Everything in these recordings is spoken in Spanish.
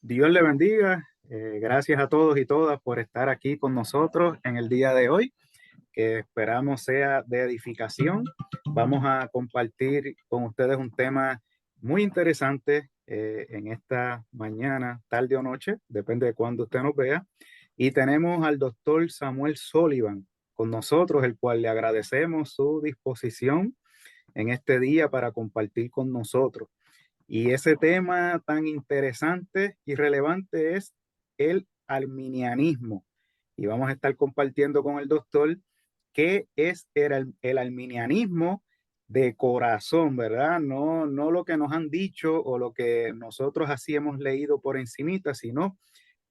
Dios le bendiga. Gracias a todos y todas por estar aquí con nosotros en el día de hoy, que esperamos sea de edificación. Vamos a compartir con ustedes un tema muy interesante en esta mañana, tarde o noche, depende de cuándo usted nos vea. Y tenemos al doctor Samuel Sullivan con nosotros, el cual le agradecemos su disposición en este día para compartir con nosotros. Y ese tema tan interesante y relevante es el arminianismo. Y vamos a estar compartiendo con el doctor qué es el arminianismo de corazón, ¿verdad? No, no lo que nos han dicho o lo que nosotros así hemos leído por encimita, sino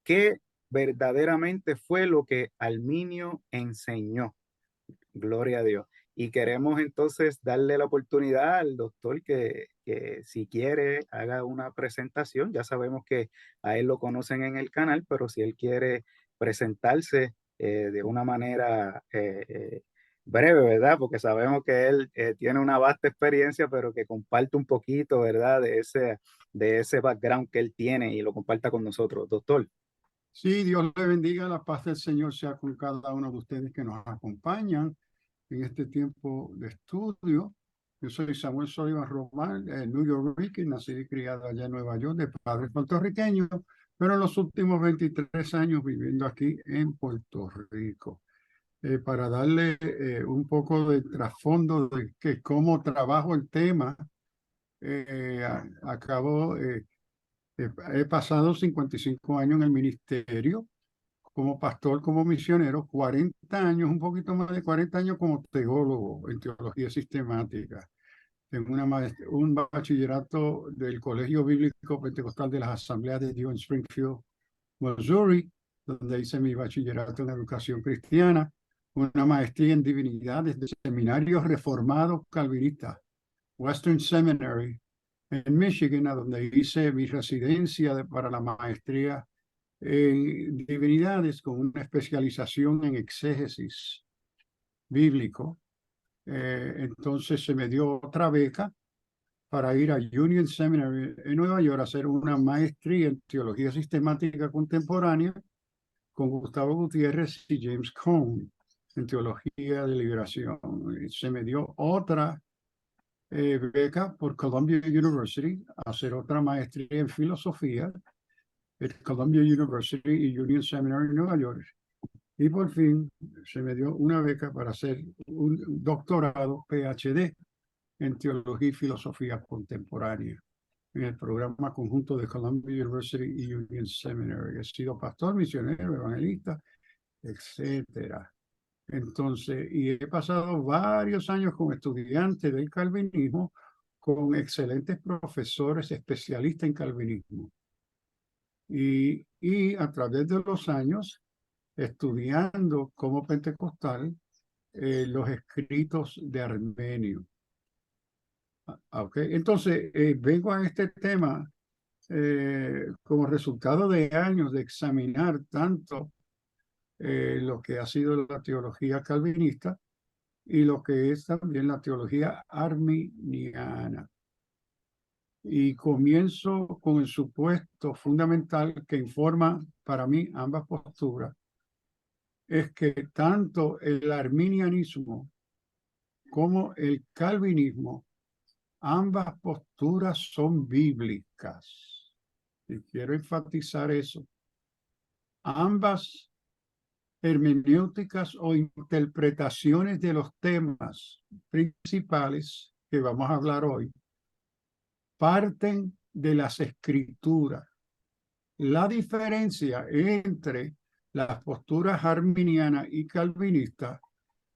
qué verdaderamente fue lo que Arminio enseñó. Gloria a Dios. Y queremos entonces darle la oportunidad al doctor que si quiere haga una presentación. Ya sabemos que a él lo conocen en el canal, pero si él quiere presentarse de una manera breve, ¿verdad? Porque sabemos que él tiene una vasta experiencia, pero que comparte un poquito, ¿verdad? De ese background que él tiene y lo comparta con nosotros. Doctor. Sí, Dios le bendiga, la paz del Señor sea con cada uno de ustedes que nos acompañan en este tiempo de estudio. Yo soy Samuel Sullivan Román, New York, nacido y criado allá en Nueva York, de padres puertorriqueños, pero en los últimos 23 años viviendo aquí en Puerto Rico. Para darle un poco de trasfondo de que cómo trabajo el tema, acabo he pasado 55 años en el ministerio como pastor, como misionero, 40 años, un poquito más de 40 años como teólogo en teología sistemática. Tengo un bachillerato del Colegio Bíblico Pentecostal de las Asambleas de Dios en Springfield, Missouri, donde hice mi bachillerato en educación cristiana, una maestría en divinidades del Seminario Reformado Calvinista, Western Seminary, en Michigan, a donde hice mi residencia para la maestría en divinidades con una especialización en exégesis bíblico. Entonces se me dio otra beca para ir a Union Seminary en Nueva York a hacer una maestría en teología sistemática contemporánea con Gustavo Gutiérrez y James Cone en teología de liberación. Se me dio otra beca por Columbia University a hacer otra maestría en filosofía en Columbia University y Union Seminary en Nueva York. Y por fin se me dio una beca para hacer un doctorado PhD en teología y filosofía contemporánea en el programa conjunto de Columbia University y Union Seminary. He sido pastor, misionero, evangelista, etcétera. Entonces, y he pasado varios años como estudiante del calvinismo con excelentes profesores especialistas en calvinismo. Y a través de los años, estudiando como pentecostal los escritos de Armenio. Okay. Entonces, vengo a este tema como resultado de años de examinar tanto lo que ha sido la teología calvinista y lo que es también la teología arminiana. Y comienzo con el supuesto fundamental que informa para mí ambas posturas, es que tanto el arminianismo como el calvinismo, ambas posturas son bíblicas. Y quiero enfatizar eso. Ambas hermenéuticas o interpretaciones de los temas principales que vamos a hablar hoy parten de las escrituras. La diferencia entre las posturas arminiana y calvinista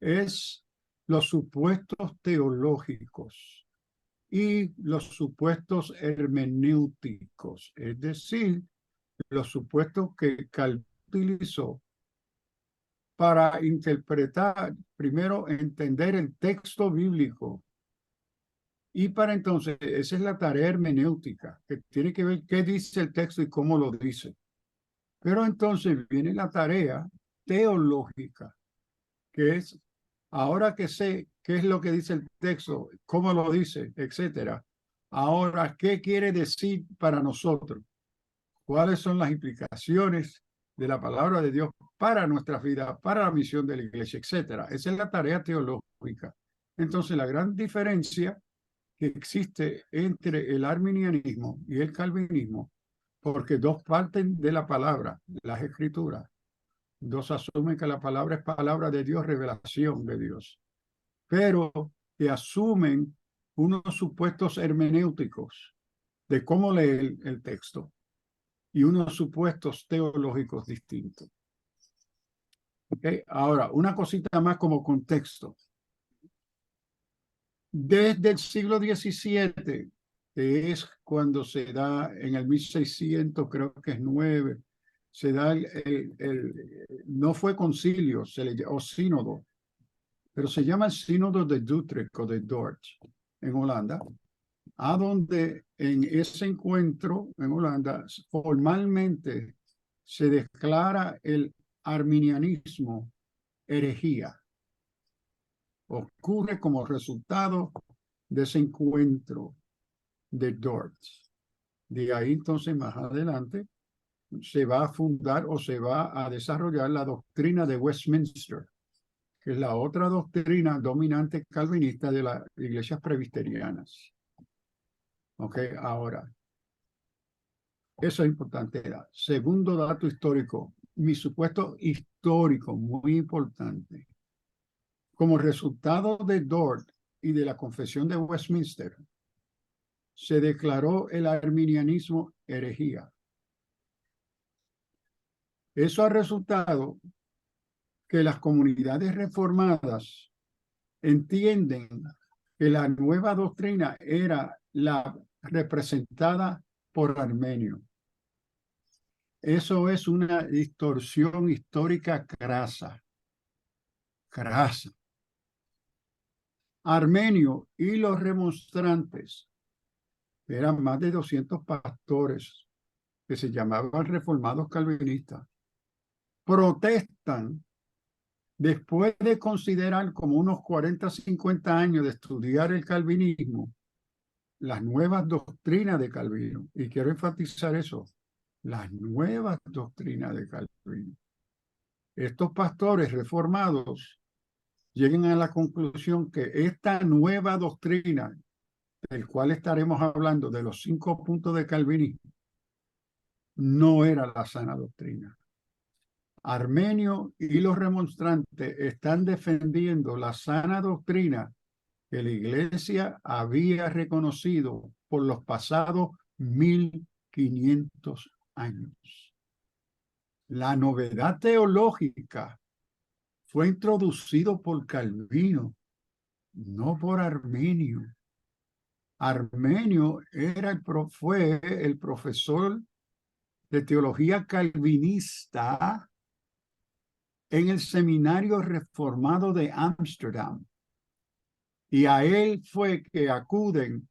es los supuestos teológicos y los supuestos hermenéuticos, es decir, los supuestos que Calvino utilizó para interpretar, primero entender el texto bíblico y para entonces, esa es la tarea hermenéutica, que tiene que ver qué dice el texto y cómo lo dice. Pero entonces viene la tarea teológica, que es, ahora que sé qué es lo que dice el texto, cómo lo dice, etcétera, ahora, ¿qué quiere decir para nosotros? cuáles son las implicaciones de la palabra de Dios para nuestras vidas, para la misión de la iglesia, etcétera. Esa es la tarea teológica. Entonces, la gran diferencia que existe entre el arminianismo y el calvinismo, porque dos parten de la palabra, las escrituras. Dos asumen que la palabra es palabra de Dios, revelación de Dios, pero que asumen unos supuestos hermenéuticos de cómo leer el texto y unos supuestos teológicos distintos. ¿Okay? Ahora, una cosita más como contexto. Desde el siglo XVII, que es cuando se da en el 1600, creo que es 9, se da no fue concilio, o sínodo, pero se llama el sínodo de Utrecht o de Dordrecht en Holanda, a donde en ese encuentro en Holanda formalmente se declara el arminianismo herejía. Ocurre como resultado de ese encuentro de Dordrecht. De ahí entonces más adelante se va a fundar o se va a desarrollar la doctrina de Westminster, que es la otra doctrina dominante calvinista de las iglesias presbiterianas. Ok, ahora, eso es importante. Segundo dato histórico, mi supuesto histórico muy importante. Como resultado de Dort y de la Confesión de Westminster, se declaró el arminianismo herejía. Eso ha resultado que las comunidades reformadas entienden que la nueva doctrina era la representada por Armenio. Eso es una distorsión histórica crasa. Crasa. Armenio y los remonstrantes, eran más de 200 pastores que se llamaban reformados calvinistas, protestan después de considerar como unos 40, 50 años de estudiar el calvinismo, las nuevas doctrinas de Calvino. Y quiero enfatizar eso, las nuevas doctrinas de Calvino. Estos pastores reformados llegan a la conclusión que esta nueva doctrina, del cual estaremos hablando, de los 5 puntos de calvinismo, no era la sana doctrina. Armenio y los remonstrantes están defendiendo la sana doctrina que la iglesia había reconocido por los pasados 1500 años. La novedad teológica fue introducido por Calvino, no por Armenio. Armenio fue el profesor de teología calvinista en el Seminario Reformado de Ámsterdam. Y a él fue que acuden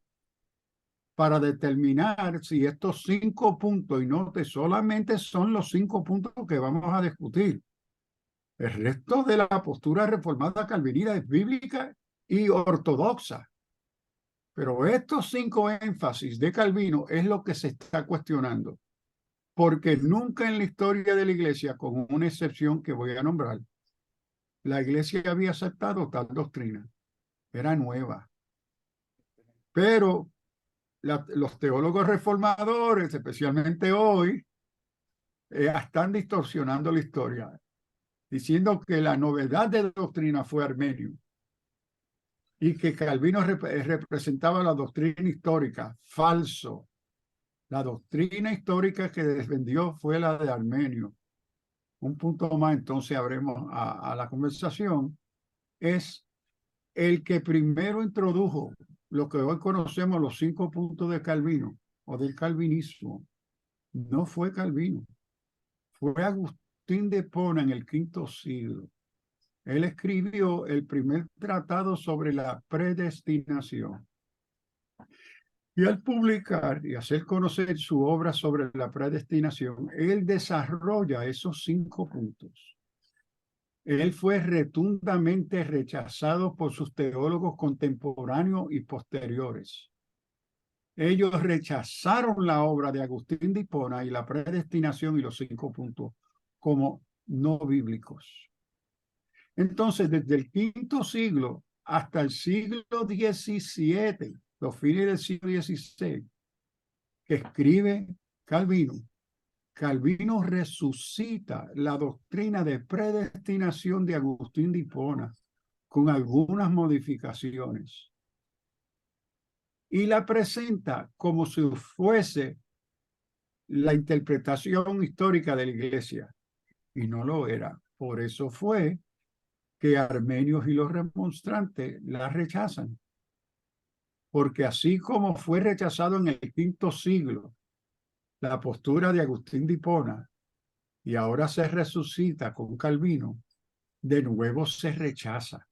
para determinar si estos 5 puntos, y note, solamente son los 5 puntos que vamos a discutir. El resto de la postura reformada calvinista es bíblica y ortodoxa. Pero estos 5 énfasis de Calvino es lo que se está cuestionando. Porque nunca en la historia de la iglesia, con una excepción que voy a nombrar, la iglesia había aceptado tal doctrina. Era nueva. Pero los teólogos reformadores, especialmente hoy, están distorsionando la historia, diciendo que la novedad de doctrina fue Armenio y que Calvino representaba la doctrina histórica. Falso. La doctrina histórica que defendió fue la de Armenio. Un punto más, entonces abremos a la conversación, es el que primero introdujo lo que hoy conocemos los 5 puntos de Calvino o del calvinismo. No fue Calvino, fue Agustín de Hipona en el V siglo. Él escribió el primer tratado sobre la predestinación. Y al publicar y hacer conocer su obra sobre la predestinación, él desarrolla esos 5 puntos. Él fue rotundamente rechazado por sus teólogos contemporáneos y posteriores. ellos rechazaron la obra de Agustín de Hipona y la predestinación y los 5 puntos como no bíblicos. Entonces, desde el quinto siglo hasta el siglo XVII, los fines del siglo XVI, que escribe Calvino, Calvino resucita la doctrina de predestinación de Agustín de Hipona con algunas modificaciones y la presenta como si fuese la interpretación histórica de la iglesia, y no lo era. Por eso fue que armenios y los remonstrantes la rechazan, porque así como fue rechazado en el quinto siglo la postura de Agustín de Hipona y ahora se resucita con Calvino, de nuevo se rechaza.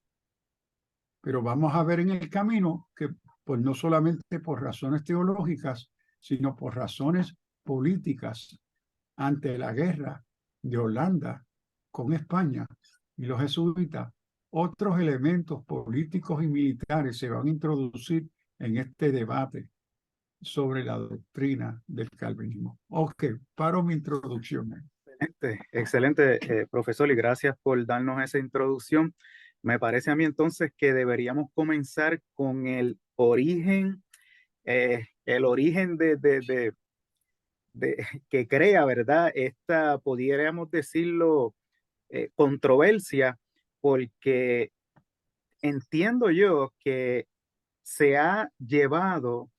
Pero vamos a ver en el camino que pues no solamente por razones teológicas, sino por razones políticas ante la guerra de Holanda con España y los jesuitas, otros elementos políticos y militares se van a introducir en este debate sobre la doctrina del calvinismo. Ok, paro mi introducción. Excelente, excelente, profesor, y gracias por darnos esa introducción. Me parece a mí entonces que deberíamos comenzar con el origen que crea, ¿verdad? Esta, pudiéramos decirlo, controversia, porque entiendo yo que se ha llevado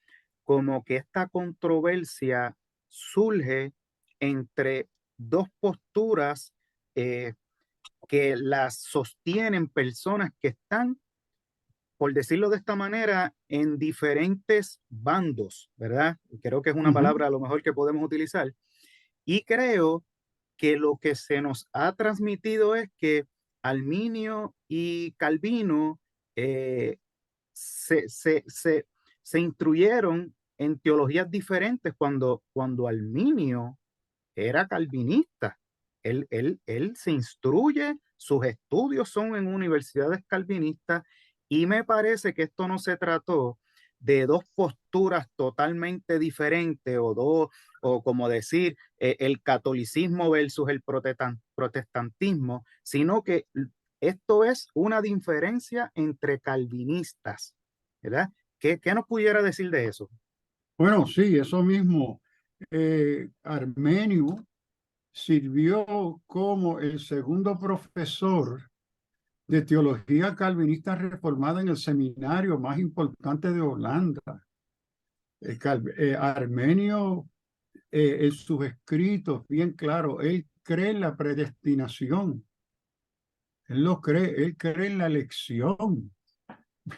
como que esta controversia surge entre dos posturas eh, que las sostienen personas que están, por decirlo de esta manera, en diferentes bandos, ¿verdad? Creo que es una palabra a lo mejor que podemos utilizar. Y creo que lo que se nos ha transmitido es que Arminio y Calvino eh, se, se, se, se instruyeron en teologías diferentes cuando Arminio era calvinista. Él se instruye, sus estudios son en universidades calvinistas y me parece que esto no se trató de dos posturas totalmente diferentes o como decir, el catolicismo versus el protestantismo, sino que esto es una diferencia entre calvinistas, ¿verdad? ¿Qué nos pudiera decir de eso? Bueno, sí, eso mismo. Armenio sirvió como el segundo profesor de teología calvinista reformada en el seminario más importante de Holanda. Armenio, en sus escritos, bien claro, él cree en la predestinación, él lo cree, él cree en la elección,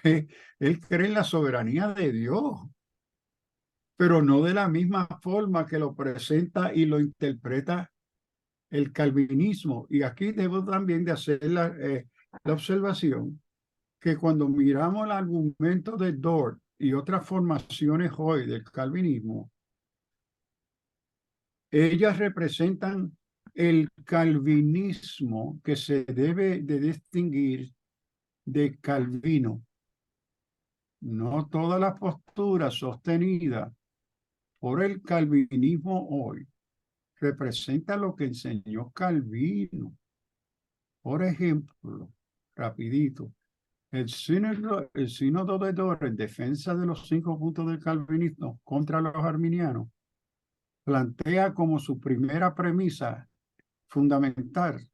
él cree en la soberanía de Dios, pero no de la misma forma que lo presenta y lo interpreta el calvinismo. Y aquí debo también de hacer la observación que cuando miramos el argumento de Dort y otras formaciones hoy del calvinismo, ellas representan el calvinismo que se debe de distinguir de Calvino. No todas las posturas sostenidas por el calvinismo hoy representan lo que enseñó Calvino. Por ejemplo, rapidito, el sínodo de Dort en defensa de los 5 puntos del calvinismo contra los arminianos plantea como su primera premisa fundamental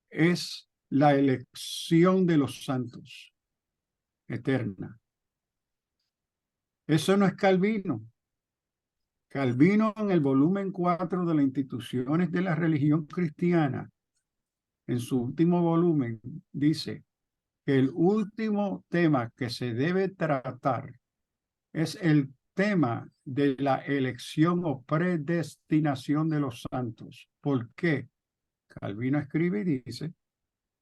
es la elección de los santos eterna. Eso no es Calvino. Calvino en el volumen 4 de las instituciones de la religión cristiana, en su último volumen, dice que el último tema que se debe tratar es el tema de la elección o predestinación de los santos. ¿Por qué? Calvino escribe y dice,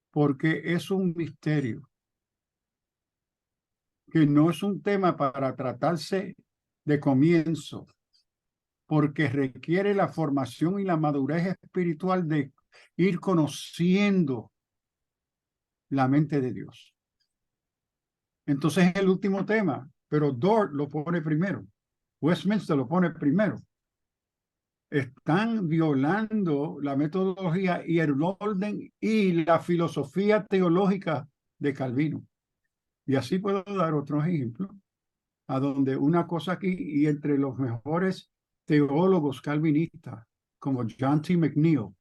porque es un misterio, que no es un tema para tratarse de comienzo, porque requiere la formación y la madurez espiritual de ir conociendo la mente de Dios. Entonces es el último tema, pero Dort lo pone primero. Westminster lo pone primero. Están violando la metodología y el orden y la filosofía teológica de Calvino. Y así puedo dar otros ejemplos, a donde una cosa aquí, y entre los mejores teólogos calvinistas, como John T. McNeil,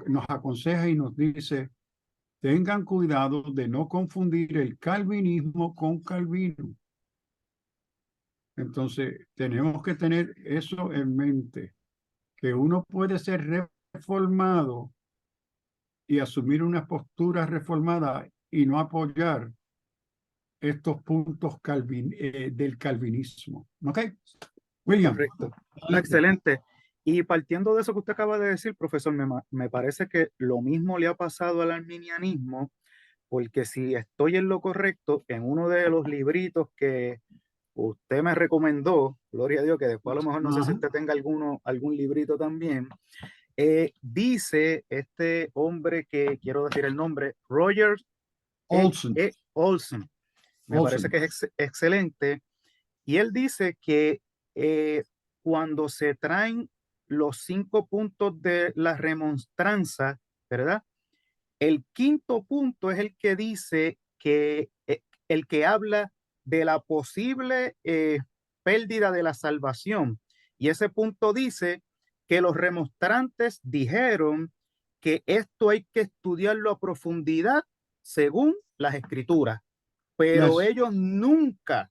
nos aconseja y nos dice, tengan cuidado de no confundir el calvinismo con Calvino. Entonces, tenemos que tener eso en mente, que uno puede ser reformado y asumir una postura reformada y no apoyar estos puntos del calvinismo. ¿Ok? William. Correcto. No, excelente. Y partiendo de eso que usted acaba de decir, profesor, me parece que lo mismo le ha pasado al arminianismo, porque si estoy en lo correcto, en uno de los libritos que usted me recomendó, gloria a Dios, que después a lo mejor no sé si usted tenga algún librito también, dice este hombre que quiero decir el nombre, Roger Olson. Olson, me parece que es excelente, y él dice que cuando se traen los 5 puntos de la remonstranza, ¿verdad? El quinto punto es el que dice que el que habla de la posible pérdida de la salvación. Y ese punto dice que los remonstrantes dijeron que esto hay que estudiarlo a profundidad según las escrituras, pero Yes. ellos nunca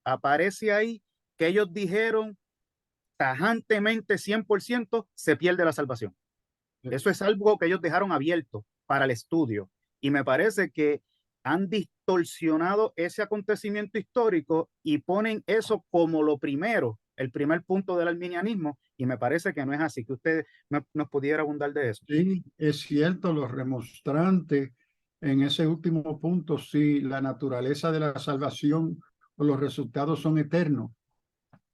aparece ahí que ellos dijeron tajantemente 100% se pierde la salvación. Eso es algo que ellos dejaron abierto para el estudio. Y me parece que han distorsionado ese acontecimiento histórico y ponen eso como lo primero, el primer punto del arminianismo. Y me parece que no es así, que usted nos pudiera abundar de eso. Sí, es cierto, los remonstrantes en ese último punto, sí, la naturaleza de la salvación o los resultados son eternos.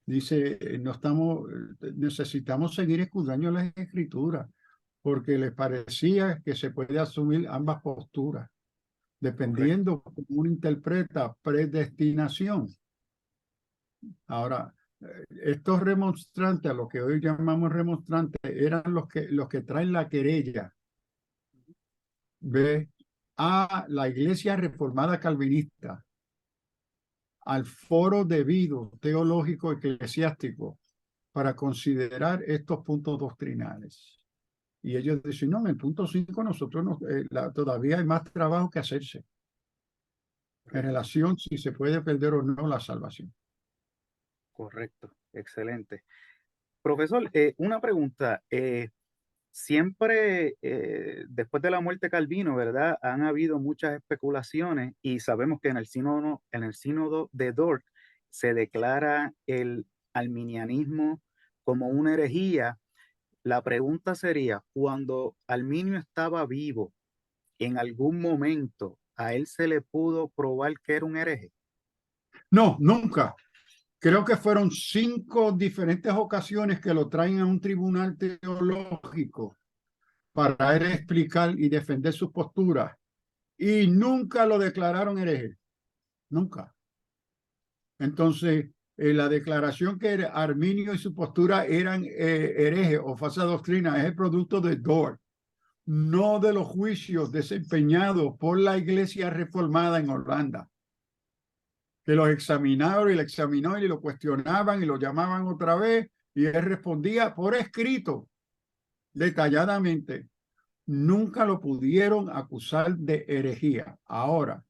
Dice, no estamos, necesitamos seguir escudriñando las escrituras, porque les parecía que se puede asumir ambas posturas, dependiendo cómo uno interpreta predestinación. Ahora, estos remonstrantes, a lo que hoy llamamos remonstrantes, eran los que traen la querella, ¿ve? A la Iglesia Reformada Calvinista, al foro debido teológico eclesiástico para considerar estos puntos doctrinales. Y ellos dicen, no, en el punto 5 nosotros todavía hay más trabajo que hacerse en relación si se puede perder o no la salvación. Correcto, excelente. Profesor, una pregunta. Siempre después de la muerte de Calvino, ¿verdad? Han habido muchas especulaciones y sabemos que en el sínodo de Dort se declara el arminianismo como una herejía. La pregunta sería, cuando Arminio estaba vivo, en algún momento a él se le pudo probar que era un hereje. No, nunca. Creo que fueron 5 diferentes ocasiones que lo traen a un tribunal teológico para él explicar y defender sus posturas. Y nunca lo declararon hereje. Nunca. Entonces, la declaración que Arminio y su postura eran herejes o falsa doctrina es el producto de Dort, no de los juicios desempeñados por la Iglesia Reformada en Holanda, que los examinaron y lo examinó y lo cuestionaban y lo llamaban otra vez y él respondía por escrito, detalladamente. Nunca lo pudieron acusar de herejía. Ahora,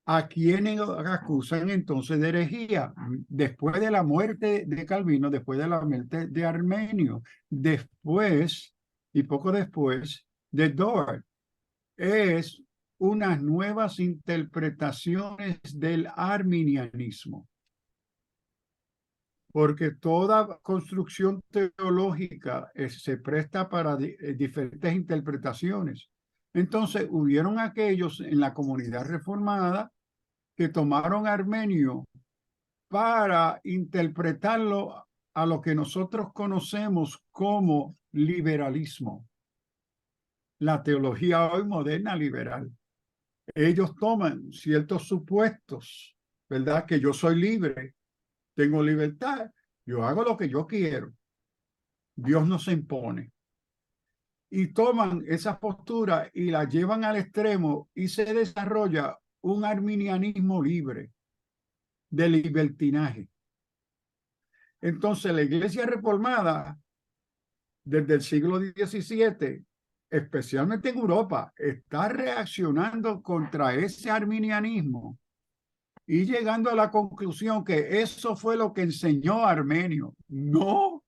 ¿a quiénes acusan entonces de herejía? Después de la muerte de Calvino, después de la muerte de Armenio, después y poco después de Dort, es unas nuevas interpretaciones del arminianismo, porque toda construcción teológica se presta para diferentes interpretaciones. Entonces, hubieron aquellos en la comunidad reformada que tomaron Armenio para interpretarlo a lo que nosotros conocemos como liberalismo, la teología hoy moderna liberal. Ellos toman ciertos supuestos, ¿verdad? Que yo soy libre, tengo libertad, yo hago lo que yo quiero. Dios no se impone. Y toman esa postura y la llevan al extremo y se desarrolla un arminianismo libre de libertinaje. Entonces la Iglesia Reformada, desde el siglo XVII, especialmente en Europa, está reaccionando contra ese arminianismo y llegando a la conclusión que eso fue lo que enseñó Armenio. No.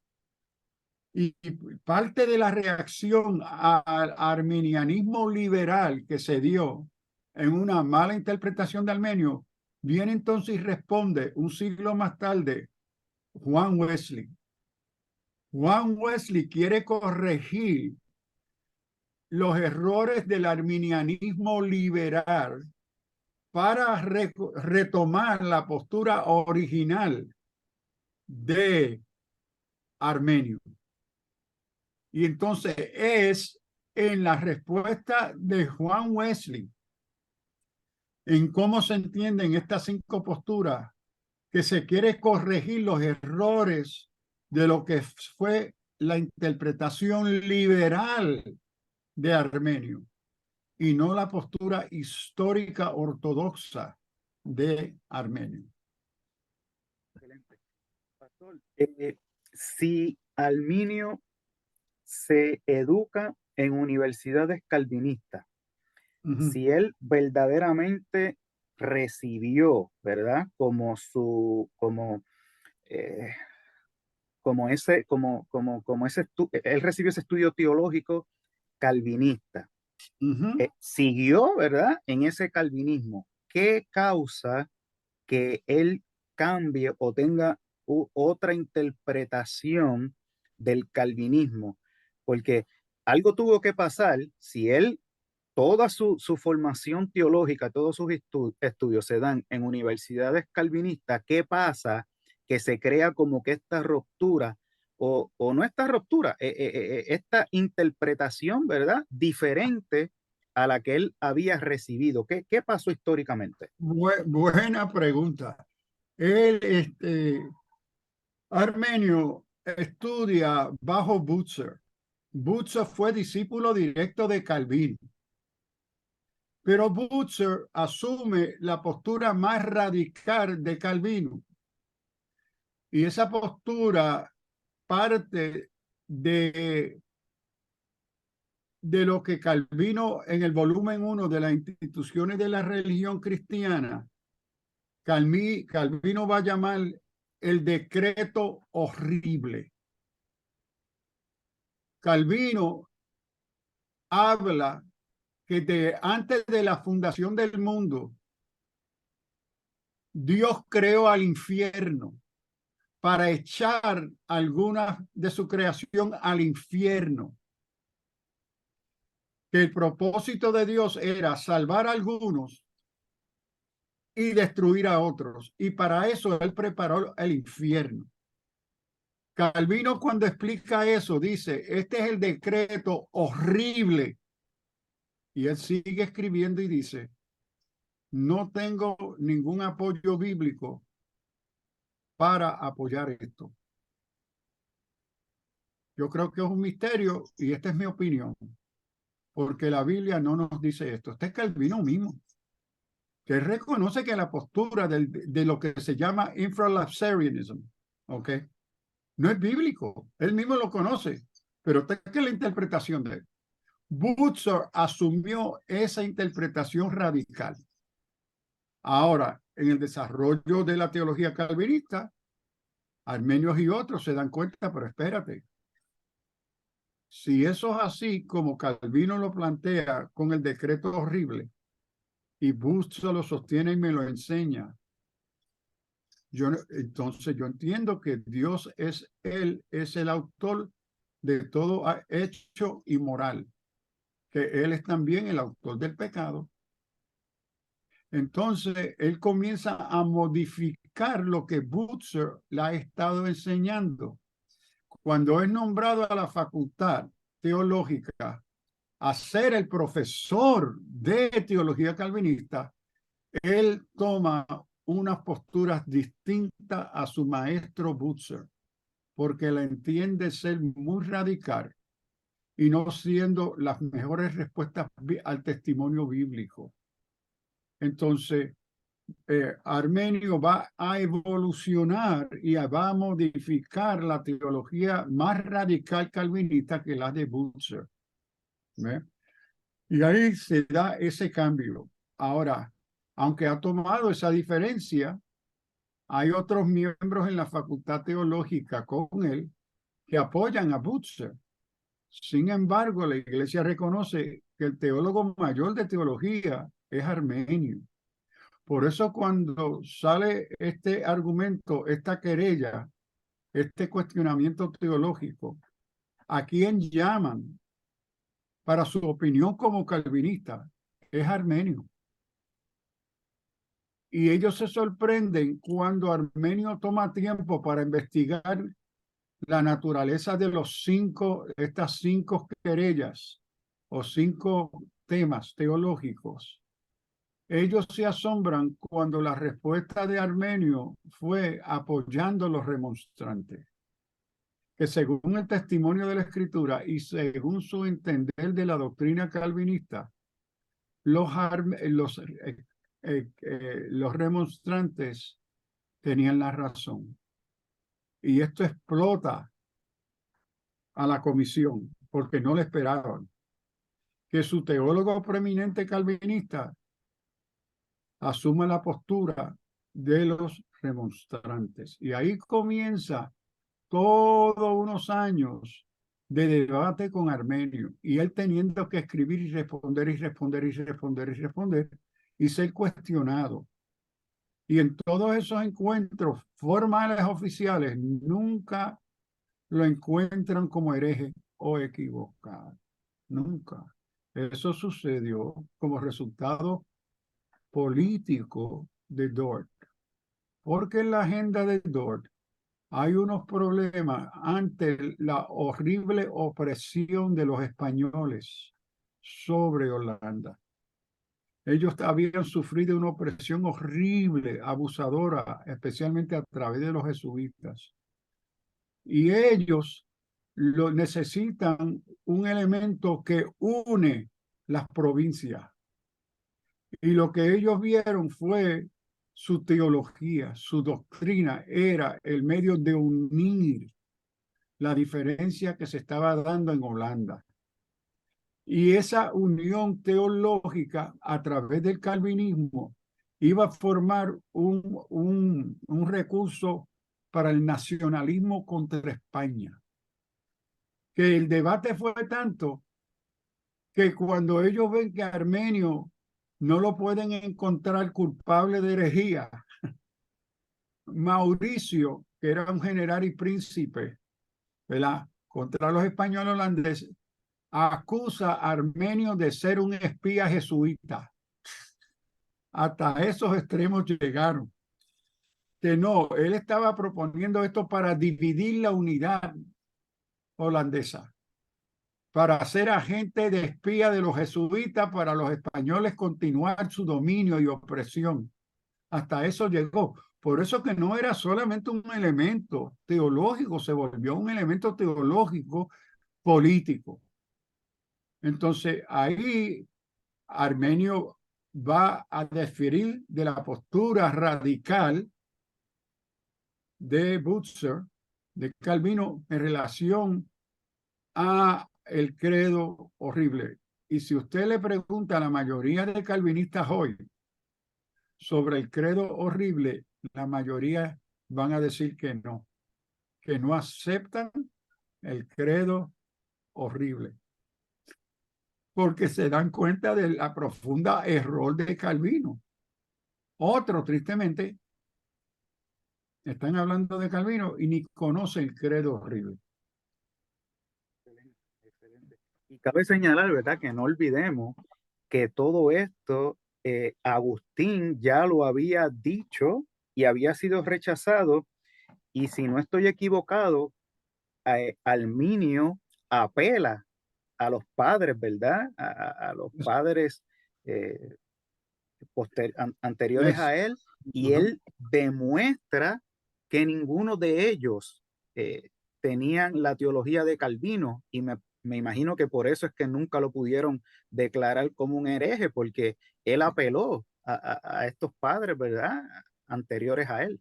Y parte de la reacción al arminianismo liberal que se dio en una mala interpretación de Armenio, viene entonces y responde un siglo más tarde Juan Wesley. Juan Wesley quiere corregir los errores del arminianismo liberal para retomar la postura original de Armenio. Y entonces es en la respuesta de Juan Wesley, en cómo se entienden estas 5 posturas, que se quiere corregir los errores de lo que fue la interpretación liberal de Armenio y no la postura histórica ortodoxa de Armenio. Excelente. Pastor, si Arminio se educa en universidades calvinistas, si él verdaderamente recibió, ¿verdad? Eh, él recibió ese estudio teológico calvinista, siguió, ¿verdad? En ese calvinismo. ¿Qué causa que él cambie o tenga otra interpretación del calvinismo? Porque algo tuvo que pasar si él, toda su formación teológica, todos sus estudios se dan en universidades calvinistas. ¿Qué pasa? Que se crea como que esta ruptura, o no esta ruptura, esta interpretación, ¿verdad? Diferente a la que él había recibido. ¿Qué pasó históricamente? Buena pregunta. Armenio estudia bajo Butzer. Butzer fue discípulo directo de Calvino. Pero Butzer asume la postura más radical de Calvino. Y esa postura parte de lo que Calvino, en el volumen 1 de las instituciones de la religión cristiana, Calvino va a llamar el decreto horrible. Calvino habla que antes de la fundación del mundo, Dios creó al infierno para echar algunas de su creación al infierno. Que el propósito de Dios era salvar a algunos y destruir a otros. Y para eso él preparó el infierno. Calvino, cuando explica eso, dice, este es el decreto horrible. Y él sigue escribiendo y dice, no tengo ningún apoyo bíblico para apoyar esto. Yo creo que es un misterio y esta es mi opinión, porque la Biblia no nos dice esto. Este es Calvino mismo, que reconoce que la postura de lo que se llama infralapsarianism, ¿ok? No es bíblico. Él mismo lo conoce, pero esta es la interpretación de él. Butzer asumió esa interpretación radical. Ahora, en el desarrollo de la teología calvinista, armenios y otros se dan cuenta, pero espérate. Si eso es así como Calvino lo plantea con el decreto horrible, y Butzer lo sostiene y me lo enseña, entonces yo entiendo que Dios es el autor de todo hecho y moral, que Él es también el autor del pecado. Entonces, él comienza a modificar lo que Butzer le ha estado enseñando. Cuando es nombrado a la facultad teológica a ser el profesor de teología calvinista, él toma unas posturas distintas a su maestro Butzer, porque la entiende ser muy radical y no siendo las mejores respuestas al testimonio bíblico. Entonces, Armenio va a evolucionar y va a modificar la teología más radical calvinista que la de Butzer. ¿Ve? Y ahí se da ese cambio. Ahora, aunque ha tomado esa diferencia, hay otros miembros en la facultad teológica con él que apoyan a Butzer. Sin embargo, la iglesia reconoce que el teólogo mayor de teología es Armenio. Por eso cuando sale este argumento, esta querella, este cuestionamiento teológico, ¿a quién llaman para su opinión como calvinista? Es Armenio. Y ellos se sorprenden cuando Armenio toma tiempo para investigar la naturaleza de estas cinco querellas o cinco temas teológicos. Ellos se asombran cuando la respuesta de Armenio fue apoyando a los remonstrantes, que según el testimonio de la Escritura y según su entender de la doctrina calvinista, los remonstrantes tenían la razón. Y esto explota a la comisión, porque no le esperaban. Que su teólogo preeminente calvinista asuma la postura de los remonstrantes. Y ahí comienza todos unos años de debate con Armenio, y él teniendo que escribir y responder y responder y responder y responder y ser cuestionado. Y en todos esos encuentros formales oficiales nunca lo encuentran como hereje o equivocado. Nunca. Eso sucedió como resultado político de Dort. Porque en la agenda de Dort hay unos problemas ante la horrible opresión de los españoles sobre Holanda. Ellos habían sufrido una opresión horrible, abusadora, especialmente a través de los jesuitas. Y ellos necesitan un elemento que une las provincias. Y lo que ellos vieron fue su teología, su doctrina era el medio de unir la diferencia que se estaba dando en Holanda. Y esa unión teológica a través del calvinismo iba a formar un recurso para el nacionalismo contra España. Que el debate fue tanto que cuando ellos ven que Armenio no lo pueden encontrar culpable de herejía, Mauricio, que era un general y príncipe, ¿verdad?, contra los españoles holandeses, acusa a Armenio de ser un espía jesuita. Hasta esos extremos llegaron. Que no, él estaba proponiendo esto para dividir la unidad holandesa, para ser agente de espía de los jesuitas, para los españoles continuar su dominio y opresión. Hasta eso llegó. Por eso que no era solamente un elemento teológico, se volvió un elemento teológico político. Entonces ahí Armenio va a diferir de la postura radical de Butzer, de Calvino, en relación a el credo horrible. Y si usted le pregunta a la mayoría de calvinistas hoy sobre el credo horrible, la mayoría van a decir que no aceptan el credo horrible, porque se dan cuenta de la profunda error de Calvino. Otro, tristemente, están hablando de Calvino y ni conocen el credo horrible. Excelente, excelente. Y cabe señalar, ¿verdad?, que no olvidemos que todo esto Agustín ya lo había dicho y había sido rechazado. Y si no estoy equivocado, Arminio apela a los padres, ¿verdad? A los padres anteriores a él, y Ujú. él demuestra que ninguno de ellos tenían la teología de Calvino, y me imagino que por eso es que nunca lo pudieron declarar como un hereje, porque él apeló a estos padres, ¿verdad? Anteriores a él.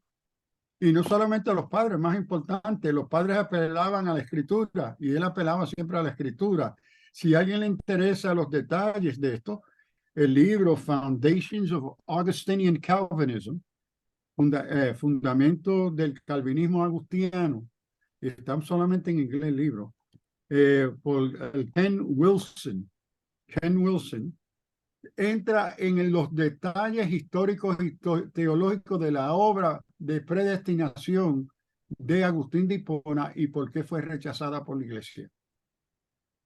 Y no solamente a los padres, más importante, los padres apelaban a la escritura y él apelaba siempre a la escritura. Si a alguien le interesa los detalles de esto, el libro Foundations of Augustinian Calvinism, Fundamento del Calvinismo Agustiniano, está solamente en inglés el libro, por Ken Wilson. Ken Wilson entra en los detalles históricos y teológicos de la obra de predestinación de Agustín de Hipona y por qué fue rechazada por la iglesia.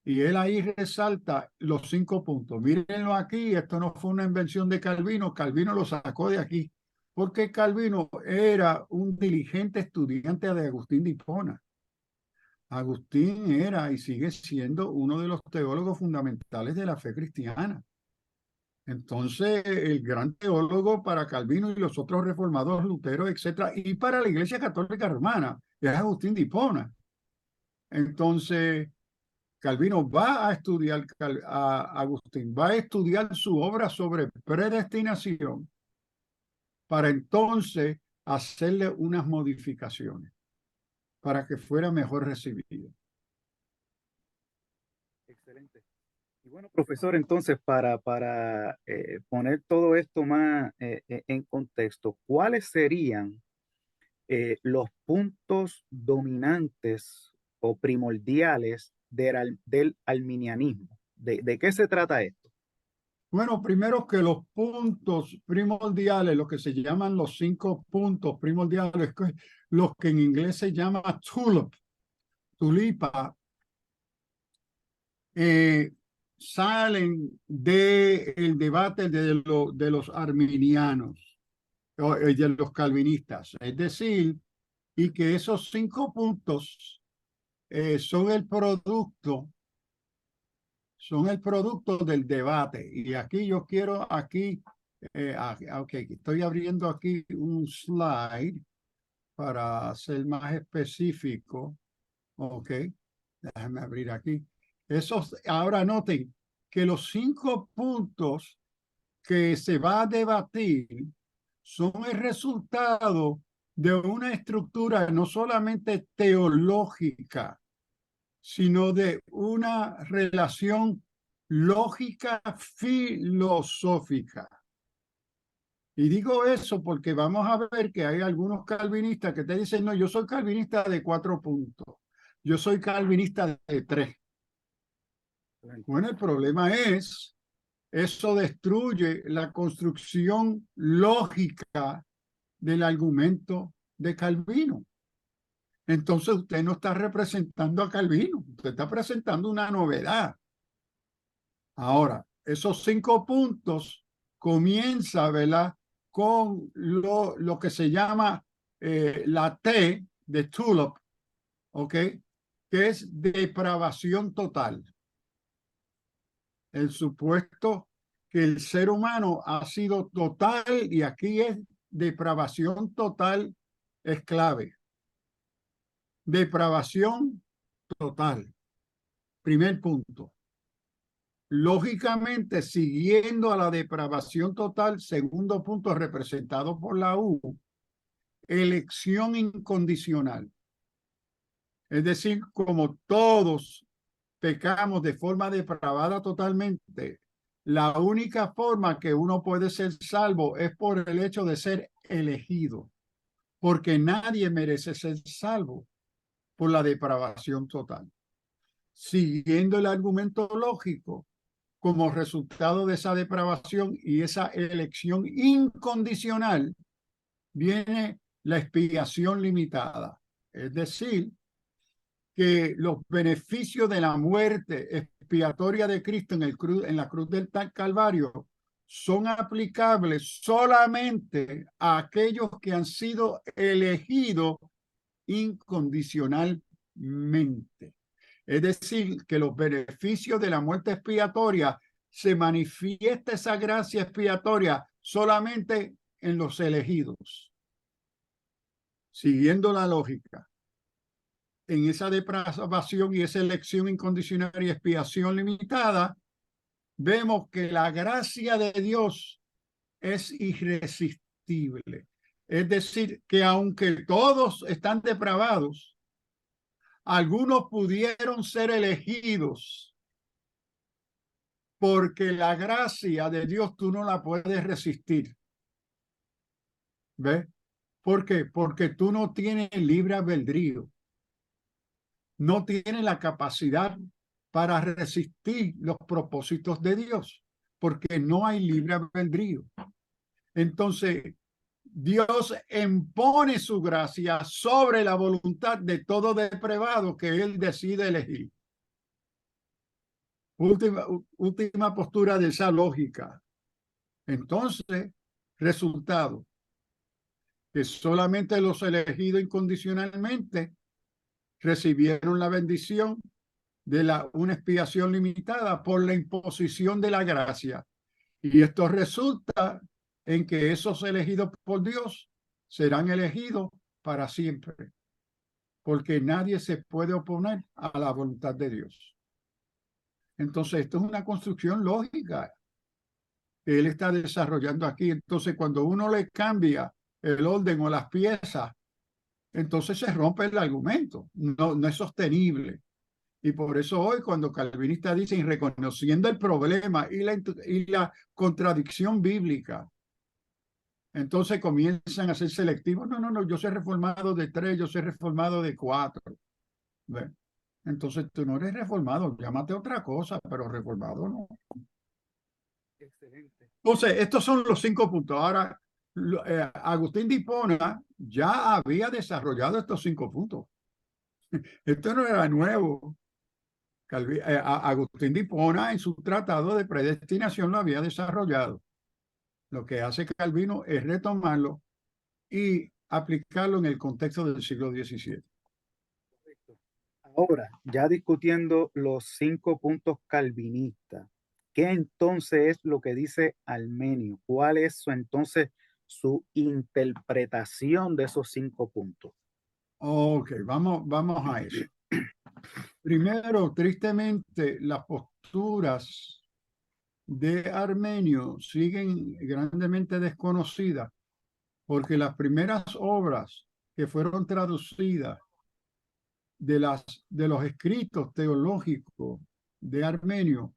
Y él ahí resalta los 5 puntos. Mírenlo aquí, esto no fue una invención de Calvino, Calvino lo sacó de aquí, porque Calvino era un diligente estudiante de Agustín de Hipona. Agustín era y sigue siendo uno de los teólogos fundamentales de la fe cristiana. Entonces, el gran teólogo para Calvino y los otros reformadores, Lutero, etcétera, y para la Iglesia Católica Romana, es Agustín de Hipona. Entonces, Calvino va a estudiar a Agustín, va a estudiar su obra sobre predestinación para entonces hacerle unas modificaciones para que fuera mejor recibido. Excelente. Y bueno, profesor, entonces, para poner todo esto más en contexto, ¿cuáles serían los puntos dominantes o primordiales del arminianismo? ¿De qué se trata esto? Bueno, primero que los puntos primordiales, lo que se llaman los 5 puntos primordiales, los que en inglés se llama tulipa, eh, salen del debate de los arminianos o de los calvinistas. Es decir, y que esos 5 puntos son el producto del debate. Y aquí yo quiero, ok, estoy abriendo aquí un slide para ser más específico. Ok, déjame abrir aquí. Ahora noten que los 5 puntos que se va a debatir son el resultado de una estructura no solamente teológica, sino de una relación lógica filosófica. Y digo eso porque vamos a ver que hay algunos calvinistas que te dicen, no, yo soy calvinista de 4 puntos, yo soy calvinista de 3. Bueno, el problema es, eso destruye la construcción lógica del argumento de Calvino. Entonces usted no está representando a Calvino, usted está presentando una novedad. Ahora, esos 5 puntos comienza, ¿verdad? Con lo que se llama la T de Tulip, ¿ok? Que es depravación total. El supuesto que el ser humano ha sido total, y aquí es depravación total, es clave. Depravación total. Primer punto. Lógicamente, siguiendo a la depravación total, segundo punto representado por la U, elección incondicional. Es decir, como todos pecamos de forma depravada totalmente, la única forma que uno puede ser salvo es por el hecho de ser elegido, porque nadie merece ser salvo por la depravación total. Siguiendo el argumento lógico, como resultado de esa depravación y esa elección incondicional, viene la expiación limitada. Es decir, que los beneficios de la muerte expiatoria de Cristo en la cruz del Calvario son aplicables solamente a aquellos que han sido elegidos incondicionalmente. Es decir, que los beneficios de la muerte expiatoria se manifiesta esa gracia expiatoria solamente en los elegidos. Siguiendo la lógica, en esa depravación y esa elección incondicional y expiación limitada, vemos que la gracia de Dios es irresistible. Es decir, que aunque todos están depravados, algunos pudieron ser elegidos porque la gracia de Dios tú no la puedes resistir. ¿Ves? ¿Por qué? Porque tú no tienes libre albedrío. No tienes la capacidad para resistir los propósitos de Dios, porque no hay libre albedrío. Entonces, Dios impone su gracia sobre la voluntad de todo depravado que él decide elegir. Última postura de esa lógica. Entonces, resultado, que solamente los elegidos incondicionalmente recibieron la bendición de una expiación limitada por la imposición de la gracia. Y esto resulta en que esos elegidos por Dios serán elegidos para siempre, porque nadie se puede oponer a la voluntad de Dios. Entonces, esto es una construcción lógica que él está desarrollando aquí. Entonces, cuando uno le cambia el orden o las piezas, entonces se rompe el argumento. No es sostenible. Y por eso hoy, cuando calvinistas dicen reconociendo el problema y la contradicción bíblica, entonces comienzan a ser selectivos. No, yo soy reformado de 3, yo soy reformado de 4. ¿Ve? Entonces tú no eres reformado, llámate otra cosa, pero reformado no. Excelente. Entonces, estos son los 5 puntos. Ahora, Agustín de Hipona ya había desarrollado estos 5 puntos. Esto no era nuevo. Agustín de Hipona en su tratado de predestinación lo había desarrollado. Lo que hace Calvino es retomarlo y aplicarlo en el contexto del siglo XVII. Ahora, ya discutiendo los 5 puntos calvinistas, ¿qué entonces es lo que dice Armenio? ¿Cuál es entonces su interpretación de esos 5 puntos? Ok, vamos a eso. Primero, tristemente, las posturas de Armenio siguen grandemente desconocidas, porque las primeras obras que fueron traducidas de los escritos teológicos de Armenio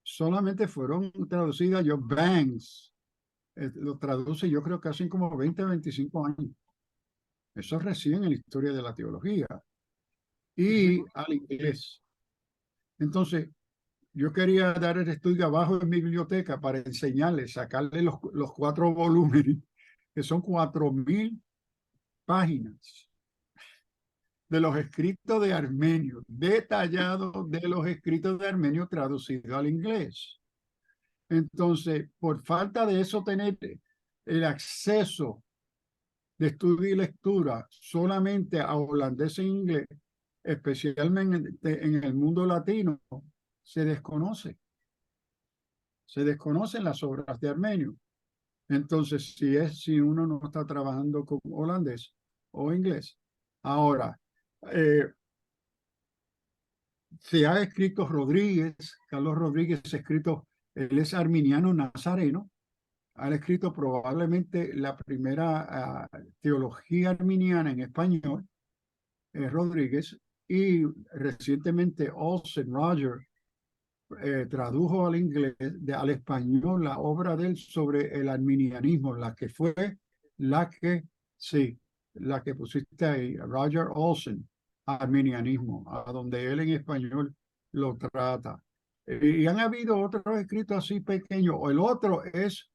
solamente fueron traducidas. John Banks lo traduce, yo creo que hace como 20, 25 años. Eso es recién en la historia de la teología. Y al inglés. Entonces, yo quería dar el estudio abajo en mi biblioteca para enseñarles, sacarle los 4 volúmenes, que son 4.000 páginas de los escritos de Armenio, detallados de los escritos de Armenio traducidos al inglés. Entonces, por falta de eso, tener el acceso de estudio y lectura solamente a holandés e inglés, especialmente en el mundo latino, se desconoce. Se desconocen las obras de Armenio. Entonces, si uno no está trabajando con holandés o inglés. Ahora, se ha escrito Carlos Rodríguez ha escrito, él es arminiano nazareno, ha escrito probablemente la primera teología arminiana en español, Rodríguez, y recientemente Roger, tradujo al inglés, al español, la obra de él sobre el arminianismo, la que pusiste ahí, Roger Olson, arminianismo, a donde él en español lo trata. Y han habido otros escritos así pequeños. El otro es